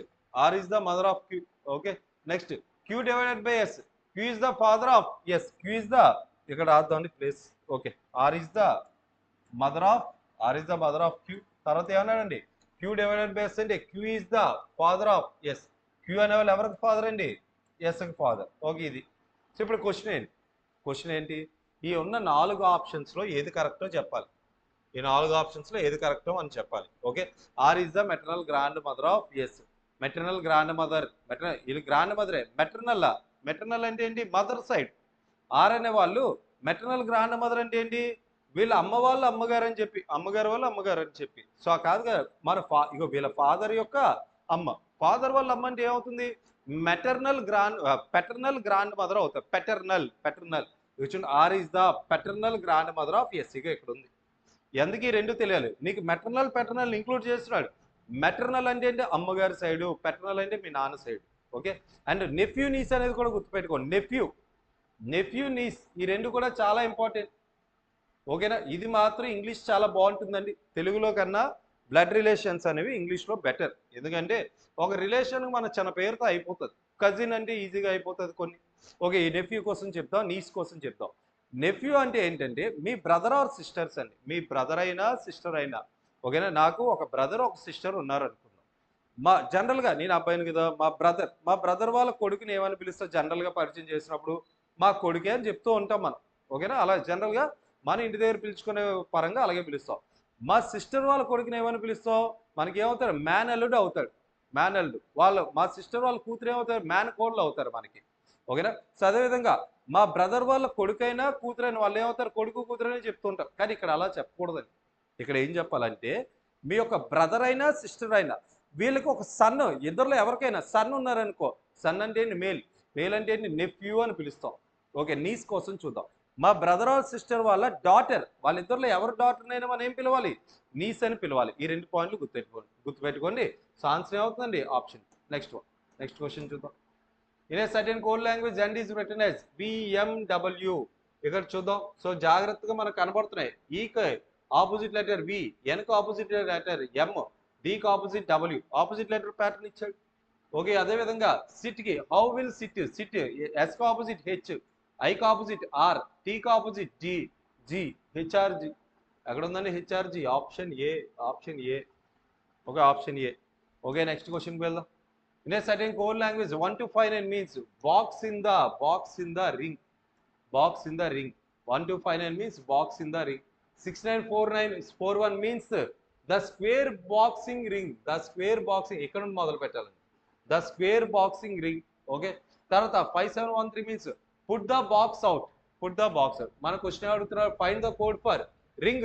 R is the mother of Q. Okay. Next, Q divided by S. Q is the father of S. Q is the ఇక్కడ రాద్దామండి place. Okay, R is the mother of Q. తర్వాత ఏమన్నాడండి? Q divided by S అంటే Q is the father of S. Q అనే వాళ్ళు ఎవరికి father అండి? S కి father. Okay, ఇది. సో ఇప్పుడు క్వశ్చన్ ఏంటి? ఈ ఉన్న 4 ఆప్షన్స్లో ఏది కరెక్టో చెప్పాలి. ఈ 4 ఆప్షన్స్లో ఏది కరెక్టో అని చెప్పాలి. Okay, R is the maternal grand mother of S. Maternal grand mother, ఇది గ్రాండ్ మదరే. మెటర్నల్ అంటే ఏంటి? Mother side. ఆర్ అనే వాళ్ళు మెటర్నల్ గ్రాండ్ మదర్ అంటే ఏంటి? వీళ్ళ అమ్మ వాళ్ళ అమ్మగారు అని చెప్పి, అమ్మగారు వాళ్ళ అమ్మగారు అని చెప్పి. సో కాదు కదా, మన ఇగో వీళ్ళ ఫాదర్ యొక్క అమ్మ, ఫాదర్ వాళ్ళ అమ్మ అంటే ఏమవుతుంది? పెటర్నల్ గ్రాండ్ మదర్ అవుతారు. Paternal R is the paternal grand mother of S. ఇక ఇక్కడ ఉంది. ఎందుకు ఈ రెండు తెలియాలి నీకు? పెటర్నల్ ఇంక్లూడ్ చేస్తున్నాడు. మెటర్నల్ అంటే ఏంటి? అమ్మగారి సైడు, పెటర్నల్ అంటే మీ నాన్న side. Okay, and nephew niece అనేది కూడా గుర్తుపెట్టుకోండి. నెఫ్యూ నీస్ ఈ రెండు కూడా చాలా ఇంపార్టెంట్. ఓకేనా? ఇది మాత్రం ఇంగ్లీష్ చాలా బాగుంటుందండి తెలుగులో కన్నా. బ్లడ్ రిలేషన్స్ అనేవి ఇంగ్లీష్లో బెటర్. ఎందుకంటే ఒక రిలేషన్ మన చిన్న పేరుతో అయిపోతుంది. కజిన్ అంటే ఈజీగా అయిపోతుంది కొన్ని. ఓకే, ఈ నెఫ్యూ కోసం చెప్తాం, నీస్ కోసం చెప్తాం. నెఫ్యూ అంటే ఏంటంటే మీ బ్రదర్ ఆర్ సిస్టర్స్ అండి. మీ బ్రదర్ అయినా సిస్టర్ అయినా. ఓకేనా? నాకు ఒక బ్రదర్ ఒక సిస్టర్ ఉన్నారు అనుకుందాం. జనరల్గా నేను అబ్బాయిని కదా, మా బ్రదర్ వాళ్ళ కొడుకుని ఏమని పిలుస్తా? జనరల్గా పరిచయం చేసినప్పుడు మా కొడుకే అని చెప్తూ ఉంటాం మనం. ఓకేనా? అలా జనరల్గా మన ఇంటి దగ్గర పిలుచుకునే పరంగా అలాగే పిలుస్తాం. మా సిస్టర్ వాళ్ళ కొడుకుని ఏమని పిలుస్తాం? మనకి ఏమవుతాడు? మేనల్లుడు అవుతాడు. మా సిస్టర్ వాళ్ళ కూతురు ఏమవుతారు? మేన కోడలు అవుతారు మనకి. ఓకేనా? సో అదేవిధంగా మా బ్రదర్ వాళ్ళ కొడుకైనా కూతురైన వాళ్ళు ఏమవుతారు? కొడుకు కూతురని చెప్తుంటారు. కానీ ఇక్కడ అలా చెప్పకూడదండి. ఇక్కడ ఏం చెప్పాలంటే మీ యొక్క బ్రదర్ అయినా సిస్టర్ అయినా వీళ్ళకి ఒక సన్, ఇద్దరులో ఎవరికైనా సన్ ఉన్నారనుకో, సన్ అంటే మేల్, పేల్ అంటే ఏంటి నెఫ్యూ అని పిలుస్తాం. ఓకే, నీస్ కోసం చూద్దాం. మా బ్రదర్ ఆర్ సిస్టర్ వాళ్ళ డాటర్, వాళ్ళిద్దరిలో ఎవరు డాటర్నైనా మనం ఏం పిలవాలి, నీస్ అని పిలవాలి. ఈ 2 పాయింట్లు గుర్తుపెట్టుకోండి. సో ఆన్సర్ ఏమవుతుందండి ఆప్షన్. నెక్స్ట్ క్వశ్చన్ చూద్దాం. In a certain code language and is written as BMW. ఇక్కడ చూద్దాం. సో జాగ్రత్తగా మనకు కనబడుతున్నాయి. ఈకి ఆపోజిట్ లెటర్ వి, ఎన్కి ఆపోజిట్ లెటర్ ఎం, డికి opposite W, opposite letter pattern ఇచ్చాడు. ఓకే, అదే విధంగా సిట్ కి హౌ విల్ సిట్, ఎస్ కి ఆపోజిట్ హెచ్, ఐ కి ఆపోజిట్ ఆర్, టీ కి ఆపోజిట్ జి, హెచ్ఆర్జి. ఎక్కడ ఉందండి HRG? Option A. Okay, option A. Okay, next క్వశ్చన్కి వెళ్దాం. In a certain code language, 1 to 59 means box in the ring. 1 to 59 means box in the ring. 694941 means the square boxing ring. ఇక్కడ నుండి మొదలు పెట్టాలండి. The square boxing ring. Okay, తర్వాత 5713 means put the box out. మన question అడుగుతున్నారు, find the code for ring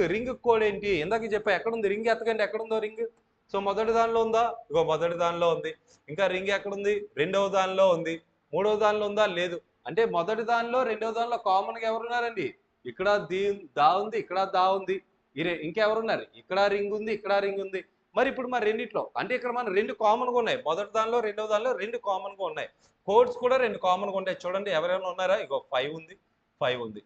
code ఏంటి? ఇందాక చెప్పా, ఎక్కడ ఉంది రింగ్, ఎత్తకండి ఎక్కడ ఉందో రింగ్. సో మొదటి దానిలో ఉందా? ఇగో మొదటి దానిలో ఉంది. ఇంకా రింగ్ ఎక్కడ ఉంది? రెండవ దానిలో ఉంది. మూడవ దానిలో ఉందా? లేదు. అంటే మొదటి దానిలో రెండవ దానిలో కామన్గా ఎవరున్నారండి? ఇక్కడ దా ఉంది, ఇక్కడ దా ఉంది. ఇంకెవరున్నారు? ఇక్కడ రింగ్ ఉంది. మరి ఇప్పుడు మన రెండిట్లో అంటే ఇక్కడ మన 2 కామన్గా ఉన్నాయి. మొదటి దానిలో రెండవ దానిలో 2 కామన్గా ఉన్నాయి. కోడ్స్ కూడా 2 కామన్గా ఉంటాయి. చూడండి, ఎవరైనా ఉన్నారా? ఇగో 5 ఉంది, 1 ఉంది,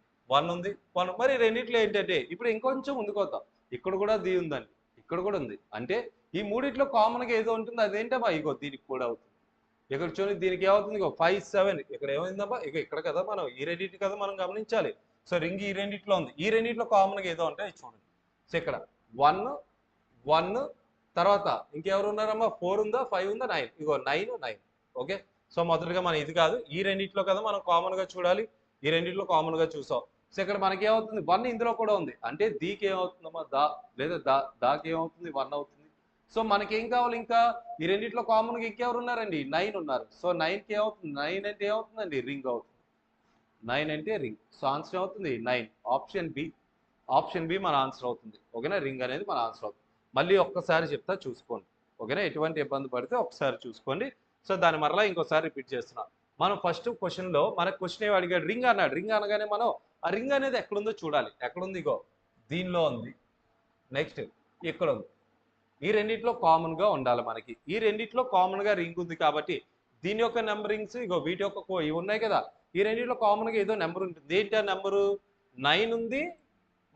1. మరి రెండిట్లో ఏంటంటే ఇప్పుడు ఇంకొంచెం ముందుకు వద్దాం. ఇక్కడ కూడా ది ఉందండి, ఇక్కడ కూడా ఉంది. అంటే ఈ మూడిట్లో కామన్గా ఏదో ఉంటుంది, అదేంటమ్మా? ఇగో దీనికి కూడా అవుతుంది. ఇక్కడ చూడండి, దీనికి ఏమవుతుంది? ఇగో 5 7. ఇక్కడ ఏమైందమ్మా? ఇక ఇక్కడ కదా మనం ఈ రెండింటి కదా మనం గమనించాలి. సో రింగ్ ఈ రెండిట్లో ఉంది. ఈ రెండిట్లో కామన్గా ఏదో ఉంటాయి చూడండి. సో ఇక్కడ 1 తర్వాత ఇంకెవరు ఉన్నారమ్మా? 4 ఉందా, 5 ఉందా, 9. ఇగో 9. ఓకే, సో మొదటిగా మనం ఇది కాదు, ఈ రెండిట్లో కదా మనం కామన్గా చూడాలి. ఈ రెండిట్లో కామన్గా చూసాం. సో ఇక్కడ మనకి ఏమవుతుంది? 1 ఇందులో కూడా ఉంది. అంటే దీకి ఏమవుతుందమ్మా? లేదా దాకి ఏమవుతుంది? 1 అవుతుంది. సో మనకేం కావాలి? ఇంకా ఈ రెండిట్లో కామన్గా ఇంకెవరు ఉన్నారండి? 9 ఉన్నారు. సో 9కి ఏమవుతుంది? 9 అంటే ఏమవుతుందండి? రింగ్ అవుతుంది. 9 అంటే రింగ్. సో ఆన్సర్ ఏమవుతుంది? 9. ఆప్షన్ బి మన ఆన్సర్ అవుతుంది. ఓకేనా, రింగ్ అనేది మన ఆన్సర్ అవుతుంది. మళ్ళీ ఒక్కసారి చెప్తా, చూసుకోండి. ఓకేనా, ఎటువంటి ఇబ్బంది పడితే ఒకసారి చూసుకోండి. సో దాని మరలా ఇంకోసారి రిపీట్ చేస్తున్నాం. మనం ఫస్ట్ క్వశ్చన్లో మనకు క్వశ్చన్ ఏమి అడిగాడు? రింగ్ అన్నాడు. రింగ్ అనగానే మనం ఆ రింగ్ అనేది ఎక్కడుందో చూడాలి. ఎక్కడుంది? ఇగో దీనిలో ఉంది. నెక్స్ట్ ఇక్కడ ఉంది. ఈ రెండిట్లో కామన్గా ఉండాలి మనకి. ఈ రెండిట్లో కామన్గా రింగ్ ఉంది కాబట్టి దీని యొక్క నెంబరింగ్స్ ఇగో వీటి యొక్క ఇవి ఉన్నాయి కదా, ఈ రెండిట్లో కామన్గా ఏదో నెంబర్ ఉంటుంది. ఏంటి ఆ నెంబరు? 9 ఉంది,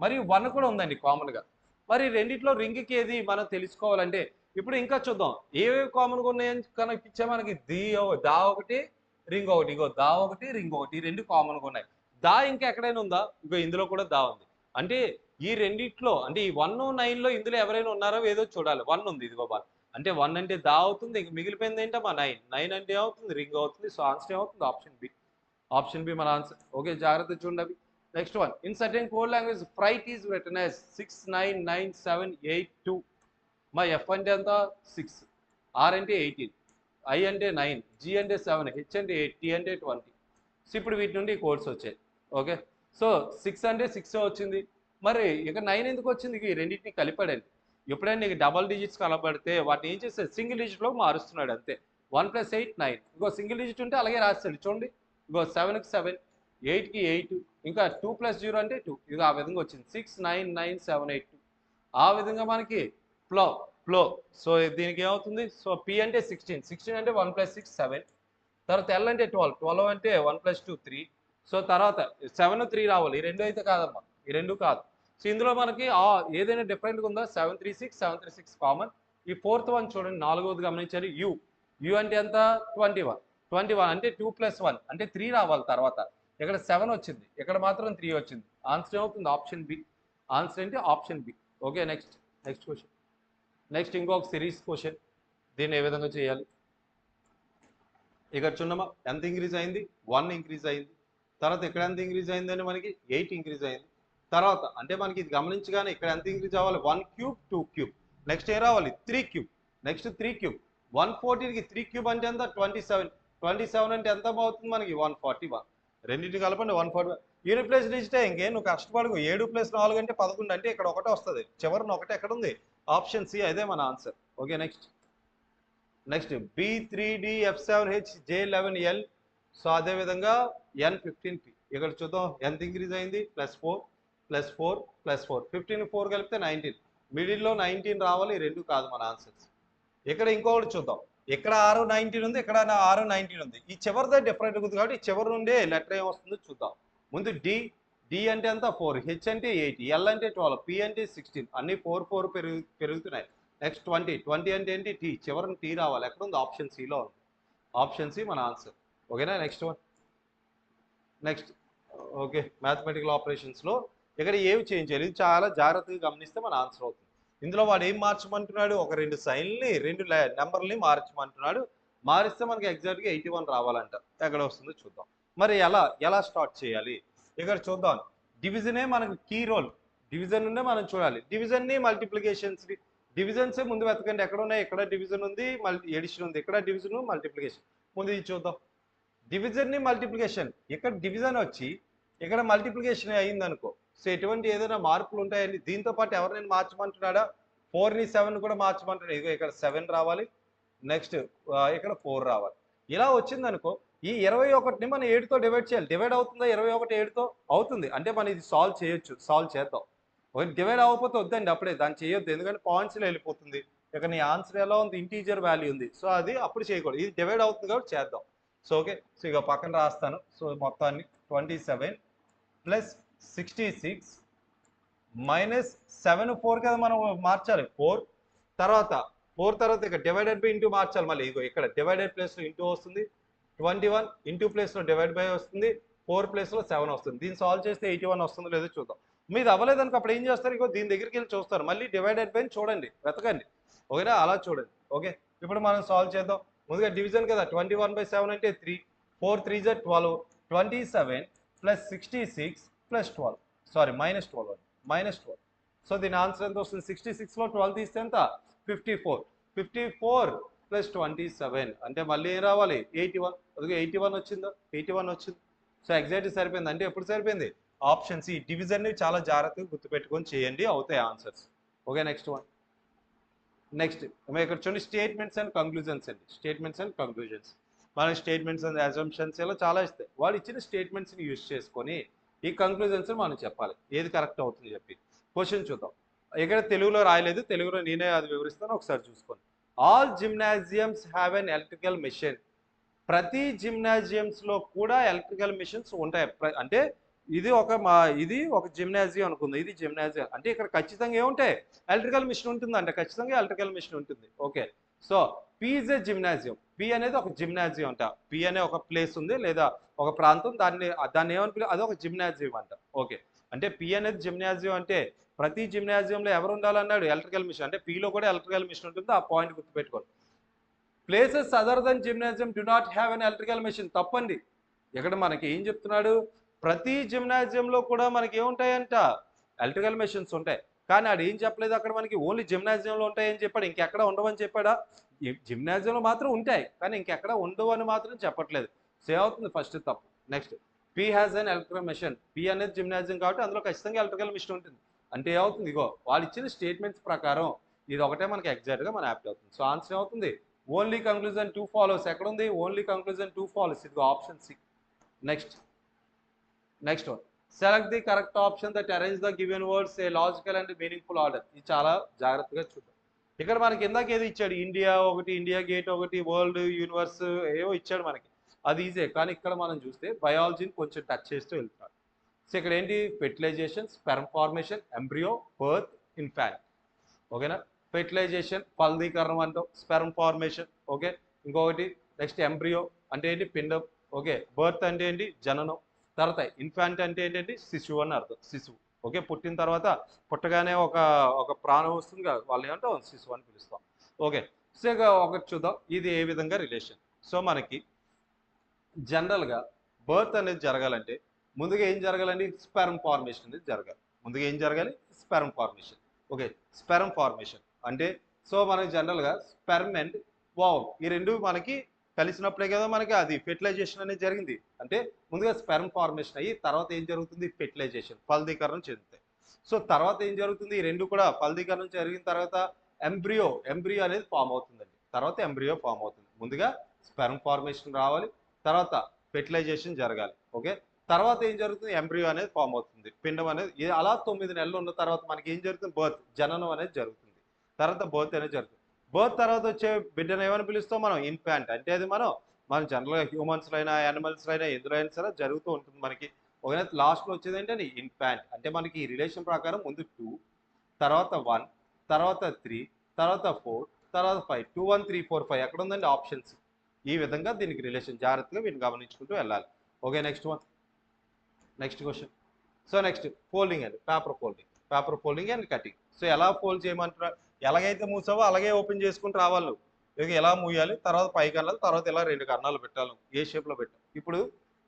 మరియు 1 కూడా ఉందండి కామన్గా. మరి రెండిట్లో రింగ్కి ఏది మనం తెలుసుకోవాలంటే ఇప్పుడు ఇంకా చూద్దాం ఏవేవి కామన్గా ఉన్నాయని కనుక ఇచ్చే మనకి దా ఒకటి రింగ్ ఒకటి. ఇగో దా ఒకటి రింగ్ ఒకటి, ఈ 2 కామన్గా ఉన్నాయి. దా ఇంకా ఎక్కడైనా ఉందా? ఇగో ఇందులో కూడా దా ఉంది. అంటే ఈ రెండిట్లో అంటే ఈ 1 9లో ఇందులో ఎవరైనా ఉన్నారో ఏదో చూడాలి. 1 ఉంది, ఇదిగో బాల్. అంటే 1 అంటే దా అవుతుంది. ఇంక మిగిలిపోయింది ఏంటమ్మా? 9 అంటే ఏమవుతుంది? రింగ్ అవుతుంది. సో ఆన్సర్ ఏమవుతుంది? ఆప్షన్ బి మన ఆన్సర్. ఓకే, జాగ్రత్త చూడండి అవి. Next one, in certain code language freight is written as 69978 మా ఎఫ్ అంటే ఎంత? 6, ఆర్ అంటే 18, ఐ అంటే 9, జి అంటే 7, హెచ్ అంటే 8, టీ అంటే 20. సో ఇప్పుడు వీటి నుండి కోడ్స్ వచ్చాయి. ఓకే, సో 6 అంటే 6 వచ్చింది. మరి ఇక 9 ఎందుకు వచ్చింది? ఈ రెండింటిని కలిపాడండి. ఎప్పుడైనా నీకు డబల్ డిజిట్స్ కలపడితే వాటిని ఏం చేస్తే సింగిల్ డిజిట్లో మారుస్తున్నాడు అంతే. 1 + 8 9. ఇంకో సింగిల్ డిజిట్ ఉంటే అలాగే రాస్తాడు. చూడండి, ఇంకో 7కి 7, 8కి 8, ఇంకా 2 + 0 అంటే 2. ఇది ఆ విధంగా వచ్చింది. 69978. ఆ విధంగా మనకి ఫ్లో. సో దీనికి ఏమవుతుంది? సో పి అంటే 16 అంటే 1 + 6 7. తర్వాత ఎల్ అంటే 12 అంటే 1 + 2 3. సో తర్వాత 7 3 రావాలి. ఈ 2 అయితే కాదమ్మా, ఈ 2 కాదు. సో ఇందులో మనకి ఏదైనా డిఫరెంట్గా ఉందా? 736 కామన్. ఈ 4th వన్ చూడండి, 4వది గమనించారు. యు అంటే ఎంత? 21 అంటే 2 + 1 అంటే 3 రావాలి. తర్వాత ఇక్కడ 7 వచ్చింది, ఇక్కడ మాత్రం 3 వచ్చింది. ఆన్సర్ ఏమవుతుంది? Option B. ఆన్సర్ అంటే option B. Okay, next question. Next ఇంకొక సిరీస్ క్వశ్చన్. దీన్ని ఏ విధంగా చేయాలి? ఇక్కడ చూడమ్మా, ఎంత ఇంక్రీజ్ అయింది? 1 ఇంక్రీజ్ అయింది. తర్వాత ఇక్కడ ఎంత ఇంక్రీజ్ అయిందని మనకి 8 ఇంక్రీజ్ అయింది. తర్వాత అంటే మనకి ఇది గమనించగానే ఇక్కడ ఎంత ఇంక్రీజ్ అవ్వాలి? 1 క్యూబ్ 2 క్యూబ్. నెక్స్ట్ ఏ రావాలి? 3 క్యూబ్. Next 3 cube. 114కి 3 క్యూబ్ అంటే ఎంత? 27 అంటే ఎంత అవుతుంది మనకి? 141. రెండింటిని కలపండి 141. యూనిట్ ప్లేస్ డిజిటే, ఇంకేం నువ్వు కష్టపడకు. 7 + 4 అంటే 11. అంటే ఇక్కడ ఒకటే వస్తుంది. చివరిన ఒకటి ఎక్కడ ఉంది? Option C. అదే మన answer. Okay, next B3D F7H J11L so అదేవిధంగా N15P ఇక్కడ చూద్దాం ఎంత ఇంక్రీజ్ అయింది, +4 +4 +4 15 4 కలిపితే 19, మిడిల్లో 19 రావాలి, ఈ రెండు కాదు మన ఆన్సర్స్. ఇక్కడ ఇంకొకటి చూద్దాం, ఇక్కడ 6 19 ఉంది, ఇక్కడ 6 19 ఉంది, ఈ చివరిదే డిఫరెంట్ ఉంది కాబట్టి ఈ చివరి నుండే లెటర్ ఏం వస్తుందో చూద్దాం. ముందు డి అంటే ఎంత 4, హెచ్ అంటే 8, ఎల్ అంటే 12, పి అంటే 16, అన్ని 4 4 పెరుగుతున్నాయి. నెక్స్ట్ 20 అంటే ఏంటి టీ, చివరిని టీ రావాలి, ఎక్కడ ఉంది ఆప్షన్ సిలో ఉంది, ఆప్షన్ సి మన ఆన్సర్. ఓకేనా, next one. Next okay, mathematical ఆపరేషన్స్లో ఇక్కడ ఏమి చేంజ్ చేయాలి, ఇది చాలా జాగ్రత్తగా గమనిస్తే మన ఆన్సర్ అవుతుంది. ఇందులో వాడు ఏం మార్చమంటున్నాడు, ఒక 2 సైన్లని 2 నెంబర్ని మార్చమంటున్నాడు, మారిస్తే మనకి ఎగ్జాక్ట్గా 81 రావాలంట. ఎక్కడ వస్తుందో చూద్దాం. మరి ఎలా స్టార్ట్ చేయాలి, ఇక్కడ చూద్దాం. డివిజనే మనకు కీ రోల్, డివిజన్ నుండే మనం చూడాలి. డివిజన్ని మల్టిప్లికేషన్స్ని, డివిజన్సే ముందు వెతకండి, ఎక్కడ ఉన్నాయి, ఇక్కడ డివిజన్ ఉంది, ఎడిషన్ ఉంది, ఇక్కడ డివిజన్ మల్టిప్లికేషన్. ముందు ఇది చూద్దాం, డివిజన్ని మల్టిప్లికేషన్, ఇక్కడ డివిజన్ వచ్చి ఇక్కడ మల్టిప్లికేషన్ అయింది అనుకో, సో ఎటువంటి ఏదైనా మార్పులు ఉంటాయండి. దీంతో పాటు ఎవరినైనా మార్చమంటున్నాడా, 4ని 7 కూడా మార్చమంటున్నాడు. ఇదిగో ఇక్కడ 7 రావాలి, నెక్స్ట్ ఇక్కడ 4 రావాలి. ఇలా వచ్చింది అనుకో, ఈ 21ని మనం 7తో డివైడ్ చేయాలి. డివైడ్ అవుతుందా 21 7తో? అవుతుంది, అంటే మనం ఇది సాల్వ్ చేయొచ్చు, సాల్వ్ చేద్దాం. ఒకటి డివైడ్ అవ్వకపోతే వద్దండి, అప్పుడే దాన్ని చేయొద్దు, ఎందుకంటే పాయింట్స్లో వెళ్ళిపోతుంది. ఇక్కడ నీ ఆన్సర్ ఎలా ఉంది, ఇంటీజర్ వాల్యూ ఉంది, సో అది అప్పుడు చేయకూడదు. ఇది డివైడ్ అవుతుంది కాబట్టి చేద్దాం. సో ఓకే, సో ఇక పక్కన రాస్తాను. సో మొత్తాన్ని 27 + 66 - 7 4 కదా మనం మార్చాలి, 4 తర్వాత ఇక డివైడెడ్ బై ఇంటూ మార్చాలి. మళ్ళీ ఇగో ఇక్కడ డివైడెడ్ ప్లేస్లో ఇంటూ వస్తుంది, 21 ఇంటూ ప్లేస్లో డివైడ్ బై వస్తుంది, 4 ప్లేస్లో 7 వస్తుంది. దీన్ని సాల్వ్ చేస్తే 81 వస్తుందో లేదో చూద్దాం. మీది అవ్వలేదనుకో అప్పుడు ఏం చేస్తారు, ఇగో దీని దగ్గరికి వెళ్ళి చూస్తారు, మళ్ళీ డివైడెడ్ బై చూడండి, వెతకండి. ఓకేనా, అలా చూడండి. ఓకే, ఇప్పుడు మనం సాల్వ్ చేద్దాం. ముందుగా డివిజన్ కదా, 21/7 అంటే 3, 4 3 = 12, 27 + 66 + 12, సారీ -12. సో దీని ఆన్సర్ ఎంత వస్తుంది, 66లో 12 తీస్తే ఎంత, 54 + 27 అంటే మళ్ళీ ఏం రావాలి, 81. అదిగో 81 వచ్చిందా, 81 వచ్చింది. సో ఎగ్జాక్ట్ సరిపోయింది, అంటే ఎప్పుడు సరిపోయింది, ఆప్షన్ సి. డివిజన్ని చాలా జాగ్రత్తగా గుర్తుపెట్టుకొని చేయండి, అవుతాయి answers. Okay, next one. Next ఇక్కడ చూడండి, స్టేట్మెంట్స్ అండ్ కంక్లూజన్స్ అండి. స్టేట్మెంట్స్ అండ్ కంక్లూజన్స్, మన స్టేట్మెంట్స్ అండ్ అజంప్షన్స్ ఇలా చాలా ఇస్తాయి. వాళ్ళు ఇచ్చిన స్టేట్మెంట్స్ని యూజ్ చేసుకొని ఈ కంక్లూజన్స్ మనం చెప్పాలి, ఏది కరెక్ట్ అవుతుంది చెప్పి. క్వశ్చన్ చూద్దాం, ఇక్కడ తెలుగులో రాయలేదు, తెలుగులో నేనే అది వివరిస్తాను, ఒకసారి చూసుకోండి. All gymnasiums have an electrical machine. ప్రతి జిమ్నాజియమ్స్లో కూడా ఎలక్ట్రికల్ మెషిన్స్ ఉంటాయి. అంటే ఇది ఒక జిమ్నాజియం అనుకుంది, ఇది జిమ్నాజియం అంటే ఇక్కడ ఖచ్చితంగా ఏముంటాయి, ఎలక్ట్రికల్ మిషన్ ఉంటుందంటే ఖచ్చితంగా ఎలక్ట్రికల్ మిషన్ ఉంటుంది. Okay, so P is a gymnasium, P అనేది ఒక జిమ్నాజియం అంట. పి అనే ఒక ప్లేస్ ఉంది లేదా ఒక ప్రాంతం, దాన్ని ఏమని అది ఒక జిమ్నాజియం అంట. ఓకే, అంటే పి అనేది జిమ్నాజియం అంటే ప్రతి జిమ్నాజియంలో ఎవరు ఉండాలన్నాడు, ఎలక్ట్రికల్ మిషన్, అంటే పిలో కూడా ఎలక్ట్రికల్ మిషన్ ఉంటుంది, ఆ పాయింట్ గుర్తుపెట్టుకోండి. Places other than gymnasium do not have an electrical machine, తప్పండి. ఇక్కడ మనకి ఏం చెప్తున్నాడు, ప్రతి జిమ్నాజియంలో కూడా మనకి ఏముంటాయంట, ఎలక్ట్రికల్ మెషిన్స్ ఉంటాయి. కానీ ఆడు ఏం చెప్పలేదు, అక్కడ మనకి ఓన్లీ జిమ్నాజియంలో ఉంటాయని చెప్పాడు, ఇంకెక్కడ ఉండవని చెప్పాడా, జిమ్నాజియంలో మాత్రం ఉంటాయి కానీ ఇంకెక్కడ ఉండవు అని మాత్రం చెప్పట్లేదు. సేవ్ అవుతుంది, ఫస్ట్ తప్పు. Next, P has an electrical machine, P అనేది జిమ్నాజియం కాబట్టి అందులో ఖచ్చితంగా ఎలక్ట్రికల్ మిషన్ ఉంటుంది. అంటే ఏమవుతుంది, ఇగో వాళ్ళు ఇచ్చిన స్టేట్మెంట్స్ ప్రకారం ఇది ఒకటే మనకి ఎగ్జాక్ట్గా మన యాప్ట్ అవుతుంది. సో ఆన్సర్ ఏమవుతుంది, ఓన్లీ కంక్లూజన్ 2 ఫాలోస్. ఎక్కడ ఉంది, ఓన్లీ కంక్లూజన్ 2 ఫాలోస్, ఇది option C. Next one, select the correct option that arrange the given words a logical and meaningful order. ఇది చాలా జాగ్రత్తగా చూద్దాం. ఇక్కడ మనకి ఇందాక ఏదో ఇచ్చాడు, ఇండియా ఒకటి, ఇండియా గేట్ ఒకటి, వరల్డ్ యూనివర్స్ ఏవో ఇచ్చాడు మనకి, అది ఈజీ. కానీ ఇక్కడ మనం చూస్తే బయాలజీని కొంచెం టచ్ చేస్తూ వెళ్తున్నాడు. సో ఇక్కడ ఏంటి, fertilisation, sperm formation, embryo, birth, infant. ఓకేనా, ఫెర్టిలైజేషన్ ఫలదీకరణం అంటాం, స్పెర్మ్ ఫార్మేషన్. ఓకే, ఇంకొకటి నెక్స్ట్ ఎంబ్రియో అంటే ఏంటి, పిండం. ఓకే, బర్త్ అంటే ఏంటి, జననం. తర్వాత ఇన్ఫాంట్ అంటే ఏంటంటే శిశువు అని అర్థం, శిశువు. ఓకే, పుట్టిన తర్వాత పుట్టగానే ఒక ప్రాణం వస్తుంది కదా, వాళ్ళు ఏమంటాం శిశువు అని పిలుస్తాం. ఓకే, సో ఇక ఒకటి చూద్దాం, ఇది ఏ విధంగా రిలేషన్. సో మనకి జనరల్గా బర్త్ అనేది జరగాలంటే ముందుగా ఏం జరగాలండి, స్పెర్మ్ ఫార్మేషన్ అనేది జరగాలి. ముందుగా ఏం జరగాలి, sperm formation. Okay, sperm formation అంటే సో మనకి జనరల్గా స్పెర్మ్ అండ్ వావ్ ఈ రెండు మనకి కలిసినప్పుడే కదా మనకి అది ఫెర్టిలైజేషన్ అనేది జరిగింది. అంటే ముందుగా స్పెర్మ్ ఫార్మేషన్ అయ్యి తర్వాత ఏం జరుగుతుంది, ఫెర్టిలైజేషన్, ఫలదీకరణం చెందుతాయి. సో తర్వాత ఏం జరుగుతుంది, ఈ రెండు కూడా ఫలదీకరణం జరిగిన తర్వాత ఎంబ్రియో అనేది ఫామ్ అవుతుందండి. తర్వాత ఎంబ్రియో ఫామ్ అవుతుంది. ముందుగా స్పెర్మ్ ఫార్మేషన్ రావాలి, తర్వాత ఫెర్టిలైజేషన్ జరగాలి. ఓకే. తర్వాత ఏం జరుగుతుంది? ఎంబ్రియో అనేది ఫామ్ అవుతుంది. పిండం అనేది అలా 9 నెలలు ఉన్న తర్వాత మనకి ఏం జరుగుతుంది? బర్త్, జననం అనేది జరుగుతుంది. తర్వాత బర్త్ అనేది జరుగుతుంది. బర్త్ తర్వాత వచ్చే బిడ్డను ఏమని పిలుస్తాం మనం? ఇన్ఫాంట్. అంటే అది మన జనరల్‌గా హ్యూమన్స్‌లో అయినా, యానిమల్స్‌లో అయినా ఎందులో అయినా సరే జరుగుతూ ఉంటుంది మనకి. ఒకవేళ లాస్ట్‌లో వచ్చేది ఏంటంటే ఇన్ఫాంట్. అంటే మనకి ఈ రిలేషన్ ప్రకారం ముందు 2, తర్వాత 1, తర్వాత 3, తర్వాత 4, తర్వాత 5. 2, 1, 3, 4, 5 ఎక్కడ ఉందండి? ఆప్షన్స్. ఈ విధంగా దీనికి రిలేషన్ జాగ్రత్తగా వీటిని గమనించుకుంటూ వెళ్ళాలి. Okay. Next question. So next folding అండి. Paper folding and cutting. So ఎలా ఫోల్డ్ చేయమంటారు? ఎలాగైతే మూసావో అలాగే ఓపెన్ చేసుకుంటూ రావాలి నువ్వు. ఇక ఇలా మూయాలి, తర్వాత పైకి వెళ్ళాలి, తర్వాత ఇలా 2 కర్ణాలు పెట్టాలి. ఏ షేప్లో పెట్టాలి. ఇప్పుడు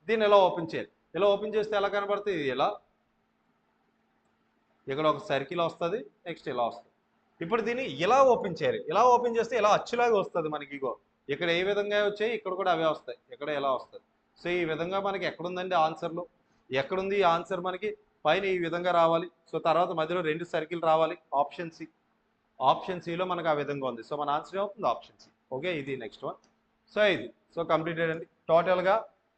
దీన్ని ఇలా ఓపెన్ చేయాలి. ఇలా ఓపెన్ చేస్తే ఎలా కనబడుతుంది? ఇలా ఇక్కడ ఒక సర్కిల్ వస్తుంది, నెక్స్ట్ ఇలా వస్తుంది. ఇప్పుడు దీన్ని ఇలా ఓపెన్ చేయాలి. ఇలా ఓపెన్ చేస్తే ఇలా అచ్చులాగా వస్తుంది మనకి. ఇగో ఇక్కడ ఏ విధంగా వచ్చాయి, ఇక్కడ కూడా అవే వస్తాయి. ఇక్కడ ఎలా వస్తుంది. సో ఈ విధంగా మనకి ఎక్కడుందండి ఆన్సర్లో? ఎక్కడుంది ఈ ఆన్సర్? మనకి పైన ఈ విధంగా రావాలి. సో తర్వాత మధ్యలో 2 సర్కిల్ రావాలి. ఆప్షన్ సిలో మనకు ఆ విధంగా ఉంది. సో మన ఆన్సర్ ఏమవుతుంది? Option C. ఓకే. ఇది నెక్స్ట్ వన్. సో కంప్లీటెడ్ అండి. టోటల్గా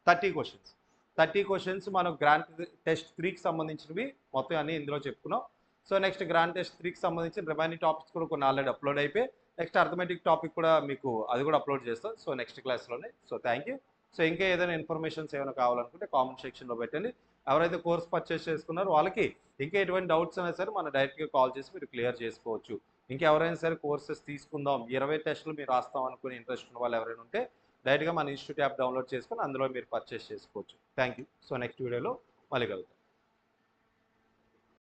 30 క్వశ్చన్స్. 30 క్వశ్చన్స్ మనం గ్రాండ్ టెస్ట్ 3కి సంబంధించినవి మొత్తం అన్ని ఇందులో చెప్పుకున్నాం. సో నెక్స్ట్ గ్రాండ్ టెస్ట్ 3కి సంబంధించిన రిమైనింగ్ టాపిక్స్ కూడా కొన్ని ఆల్రెడీ అప్లోడ్ అయిపోయి, నెక్స్ట్ అర్థమెటిక్ టాపిక్ కూడా మీకు అది కూడా అప్లోడ్ చేస్తాం. సో నెక్స్ట్ క్లాస్లోనే. So thank you. సో ఇంకా ఏదైనా ఇన్ఫర్మేషన్స్ ఏమైనా కావాలనుకుంటే కామెంట్ సెక్షన్లో పెట్టండి. ఎవరైతే కోర్స్ పర్చేస్ చేసుకున్నారో వాళ్ళకి ఇంకా ఎటువంటి డౌట్స్ అయినా సరే మనం డైరెక్ట్గా కాల్ చేసి మీరు క్లియర్ చేసుకోవచ్చు. ఇంకా ఎవరైనా సరే కోర్సెస్ తీసుకుందాం, 20 టెస్టులు మీరు రాస్తాం అనుకుని ఇంట్రెస్ట్ ఉన్న వాళ్ళు ఎవరైనా ఉంటే డైరెక్ట్గా మన ఇన్స్టిట్యూట్ యాప్ డౌన్లోడ్ చేసుకొని అందులో మీరు పర్చేస్ చేసుకోవచ్చు. Thank you. సో నెక్స్ట్ వీడియోలో మళ్ళీ కలుద్దాం.